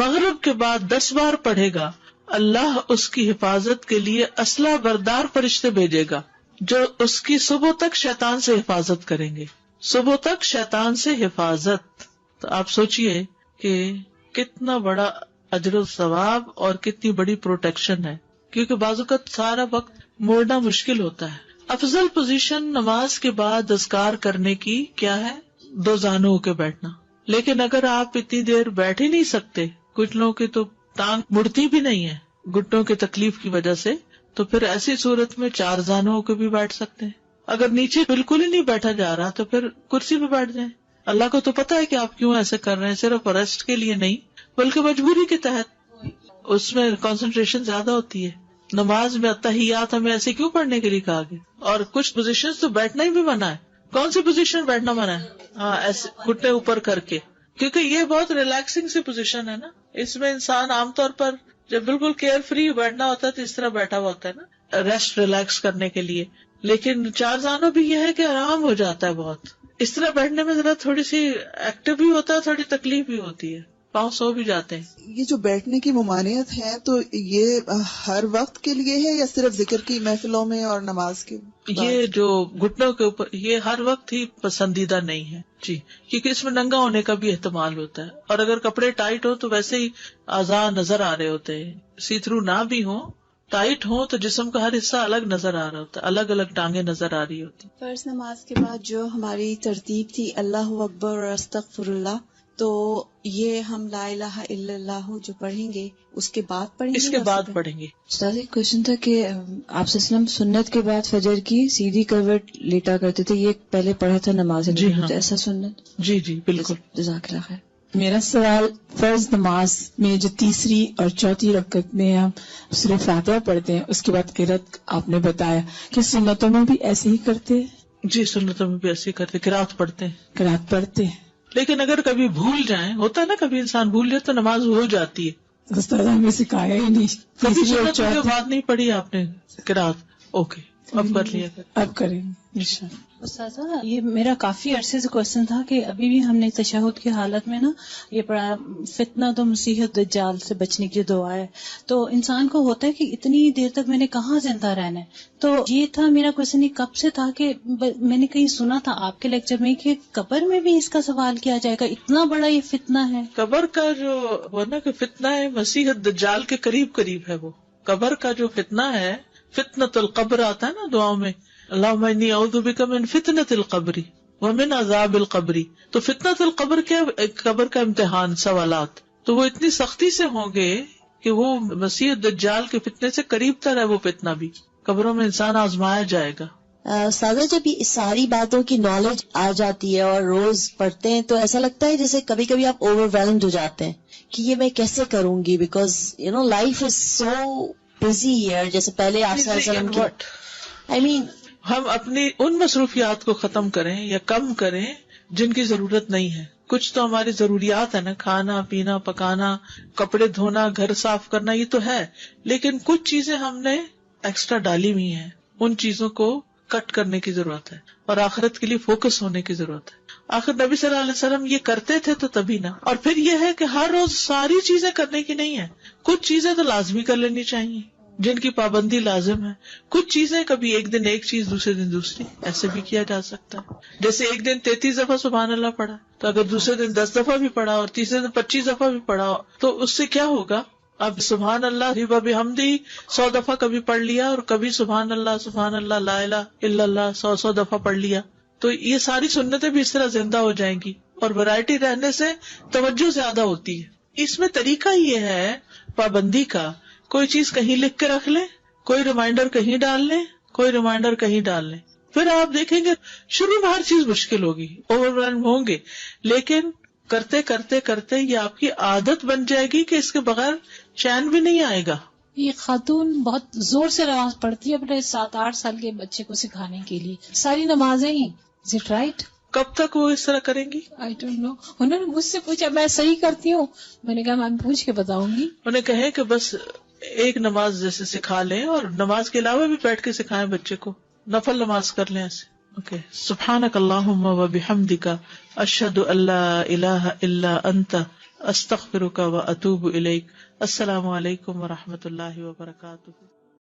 مغرب کے بعد 10 بار پڑھے گا، اللہ اس کی حفاظت کے لیے اسلحہ بردار فرشتے بھیجے گا جو اس کی صبح تک شیطان سے حفاظت کریں گے، صبح تک شیطان سے حفاظت۔ تو آپ سوچئے کہ کتنا بڑا اجر و ثواب اور کتنی بڑی پروٹیکشن ہے، کیونکہ بعض اوقات سارا وقت موڑنا مشکل ہوتا ہے۔ افضل پوزیشن نماز کے بعد اذکار کرنے کی کیا ہے؟ 2 زانوں کے بیٹھنا، لیکن اگر آپ اتنی دیر بیٹھ ہی نہیں سکتے، کچھ لوگوں کی تو ٹانگ مڑتی بھی نہیں ہے گھٹنوں کی تکلیف کی وجہ سے، تو پھر ایسی صورت میں 4 زانوں کے بھی بیٹھ سکتے ہیں۔ اگر نیچے بالکل ہی نہیں بیٹھا جا رہا تو پھر کرسی پہ بیٹھ جائیں۔ اللہ کو تو پتا ہے کہ آپ کیوں ایسے کر رہے ہیں، صرف ریسٹ کے لیے نہیں بلکہ مجبوری کے تحت، اس میں کنسنٹریشن زیادہ ہوتی ہے۔ نماز میں التحیات ہمیں ایسے کیوں پڑھنے کے لیے کہا گیا؟ اور کچھ پوزیشن تو بیٹھنا ہی بھی منع ہے۔ کون سی پوزیشن بیٹھنا منع ہے؟ ہاں، ایسے گھٹنے اوپر کر کے، کیونکہ یہ بہت ریلیکسنگ سی پوزیشن ہے نا، اس میں انسان عام طور پر جب بالکل کیئر فری بیٹھنا ہوتا ہے تو اس طرح بیٹھا ہوا ہوتا ہے نا، ریسٹ ریلیکس کرنے کے لیے۔ لیکن 4 زانوں بھی یہ ہے کہ آرام ہو جاتا ہے بہت، اس طرح بیٹھنے میں ذرا تھوڑی سی ایکٹیو بھی ہوتا ہے، تھوڑی تکلیف بھی ہوتی ہے، پاؤں سو بھی جاتے ہیں۔ یہ جو بیٹھنے کی ممانعت ہے تو یہ ہر وقت کے لیے ہے یا صرف ذکر کی محفلوں میں اور نماز کے بعد؟ یہ جو گھٹنوں کے اوپر، یہ ہر وقت ہی پسندیدہ نہیں ہے جی، کیونکہ اس میں ننگا ہونے کا بھی احتمال ہوتا ہے، اور اگر کپڑے ٹائٹ ہو تو ویسے ہی اعضاء نظر آ رہے ہوتے ہیں، سی تھرو نہ بھی ہو، ٹائٹ ہو تو جسم کا ہر حصہ الگ نظر آ رہا ہوتا ہے، الگ الگ ٹانگیں نظر آ رہی ہوتی۔ فرض نماز کے بعد جو ہماری ترتیب تھی اللہ اکبر اور استغفر اللہ، تو یہ ہم لا الہ الا اللہ جو پڑھیں گے اس کے بعد پڑھیں گے؟ اس کے بعد پڑھیں گے۔ استاد ایک کوشچن تھا کہ آپ صلی اللہ علیہ وسلم سنت کے بعد فجر کی سیدھی کروٹ لیٹا کرتے تھے، یہ پہلے پڑھا تھا نماز جی ہاں، ایسا سنت؟ جی جی بالکل۔ جزاک اللہ خیر۔ میرا سوال، فرض نماز میں جو تیسری اور چوتھی رکعت میں ہم سورہ فاتحہ پڑھتے ہیں، اس کے بعد قرات آپ نے بتایا کہ سنتوں میں بھی ایسے ہی کرتے ہیں؟ جی سنتوں میں بھی ایسے ہی کرتے، قرات پڑھتے ہیں، قرات پڑھتے ہیں، لیکن اگر کبھی بھول جائیں، ہوتا ہے نا کبھی انسان بھول جائے تو نماز ہو جاتی ہے۔ استاد ہمیں سکھایا ہی نہیں، کبھی سنت کی بات نہیں پڑھی آپ نے قرات، اوکے اب کر لیا، اب کریں گے انشاءاللہ۔ استاذہ یہ میرا کافی عرصے سے کوشچن تھا کہ ابھی بھی ہم نے تشہد کی حالت میں نا یہ پڑھا فتنہ تو مسیح دجال سے بچنے کی دعا ہے، تو انسان کو ہوتا ہے کہ اتنی دیر تک میں نے کہاں زندہ رہنا ہے، تو یہ تھا میرا کوشچن، یہ کب سے تھا کہ میں نے کہیں سنا تھا آپ کے لیکچر میں کہ قبر میں بھی اس کا سوال کیا جائے گا، اتنا بڑا یہ فتنہ ہے۔ قبر کا جو ورنہ کہ فتنہ ہے مسیح دجال کے قریب قریب ہے، وہ قبر کا جو فتنہ ہے، فتنۃ القبر آتا ہے نا دعاؤں میں، اللہم انی اعوذ بک من فتنۃ القبر ومن عذاب القبر. تو فتنۃ القبر کیا؟ قبر کا امتحان، سوالات. تو وہ اتنی سختی سے ہوں گے کہ وہ مسیح الدجال کے فتنے سے قریب تر ہے. وہ فتنہ بھی قبروں میں انسان آزمایا جائے گا. سادہ جب یہ ساری باتوں کی نالج آ جاتی ہے اور روز پڑھتے ہیں تو ایسا لگتا ہے جیسے کبھی کبھی آپ اوور ویلمڈ ہو جاتے ہیں کہ یہ میں کیسے کروں گی، because life is so busy here. جیسے پہلے آپ صلی اللہ علیہ وسلم کی ہم اپنی ان مصروفیات کو ختم کریں یا کم کریں جن کی ضرورت نہیں ہے. کچھ تو ہماری ضروریات ہے نا، کھانا پینا، پکانا، کپڑے دھونا، گھر صاف کرنا، یہ تو ہے. لیکن کچھ چیزیں ہم نے ایکسٹرا ڈالی ہوئی ہیں، ان چیزوں کو کٹ کرنے کی ضرورت ہے اور آخرت کے لیے فوکس ہونے کی ضرورت ہے. آخر نبی صلی اللہ علیہ وسلم یہ کرتے تھے تو تبھی نا. اور پھر یہ ہے کہ ہر روز ساری چیزیں کرنے کی نہیں ہے، کچھ چیزیں تو لازمی کر لینی چاہیے جن کی پابندی لازم ہے. کچھ چیزیں کبھی ایک دن ایک چیز، دوسرے دن دوسری، ایسے بھی کیا جا سکتا ہے. جیسے ایک دن 33 دفعہ سبحان اللہ پڑھا، تو اگر دوسرے دن 10 دفعہ بھی پڑھا اور تیسرے دن 25 دفعہ بھی پڑھا تو اس سے کیا ہوگا؟ اب سبحان اللہ بحمدہ 100 دفعہ کبھی پڑھ لیا اور کبھی سبحان اللہ لا الہ الا اللہ 100 دفعہ پڑھ لیا، تو یہ ساری سنتیں بھی اس طرح زندہ ہو جائیں گی. اور ورائٹی رہنے سے توجہ زیادہ ہوتی ہے. اس میں طریقہ یہ ہے پابندی کا، کوئی چیز کہیں لکھ کے رکھ لیں، کوئی ریمائنڈر کہیں ڈال لیں، کوئی ریمائنڈر کہیں ڈال لیں. پھر آپ دیکھیں گے شروع میں ہر چیز مشکل ہوگی، اوور ویلم ہوں گے، لیکن کرتے کرتے کرتے یہ آپ کی عادت بن جائے گی کہ اس کے بغیر چین بھی نہیں آئے گا. یہ خاتون بہت زور سے نماز پڑھتی ہے اپنے 7-8 سال کے بچے کو سکھانے کے لیے، ساری نمازیں ہی. Is it right? کب تک وہ اس طرح کریں گی؟ I don't know. انہوں نے مجھ سے پوچھا میں صحیح کرتی ہوں، میں نے کہا میں پوچھ کے بتاؤں گی. انہیں کہیں کہ بس ایک نماز جیسے سکھا لیں اور نماز کے علاوہ بھی بیٹھ کے سکھائیں بچے کو، نفل نماز کر لیں ایسے. اوکے. سبحانک اللہم و بحمدک اشہد ان لا الہ الا انت استغفرک و اتوب الیک. السلام علیکم و رحمۃ اللہ وبرکاتہ.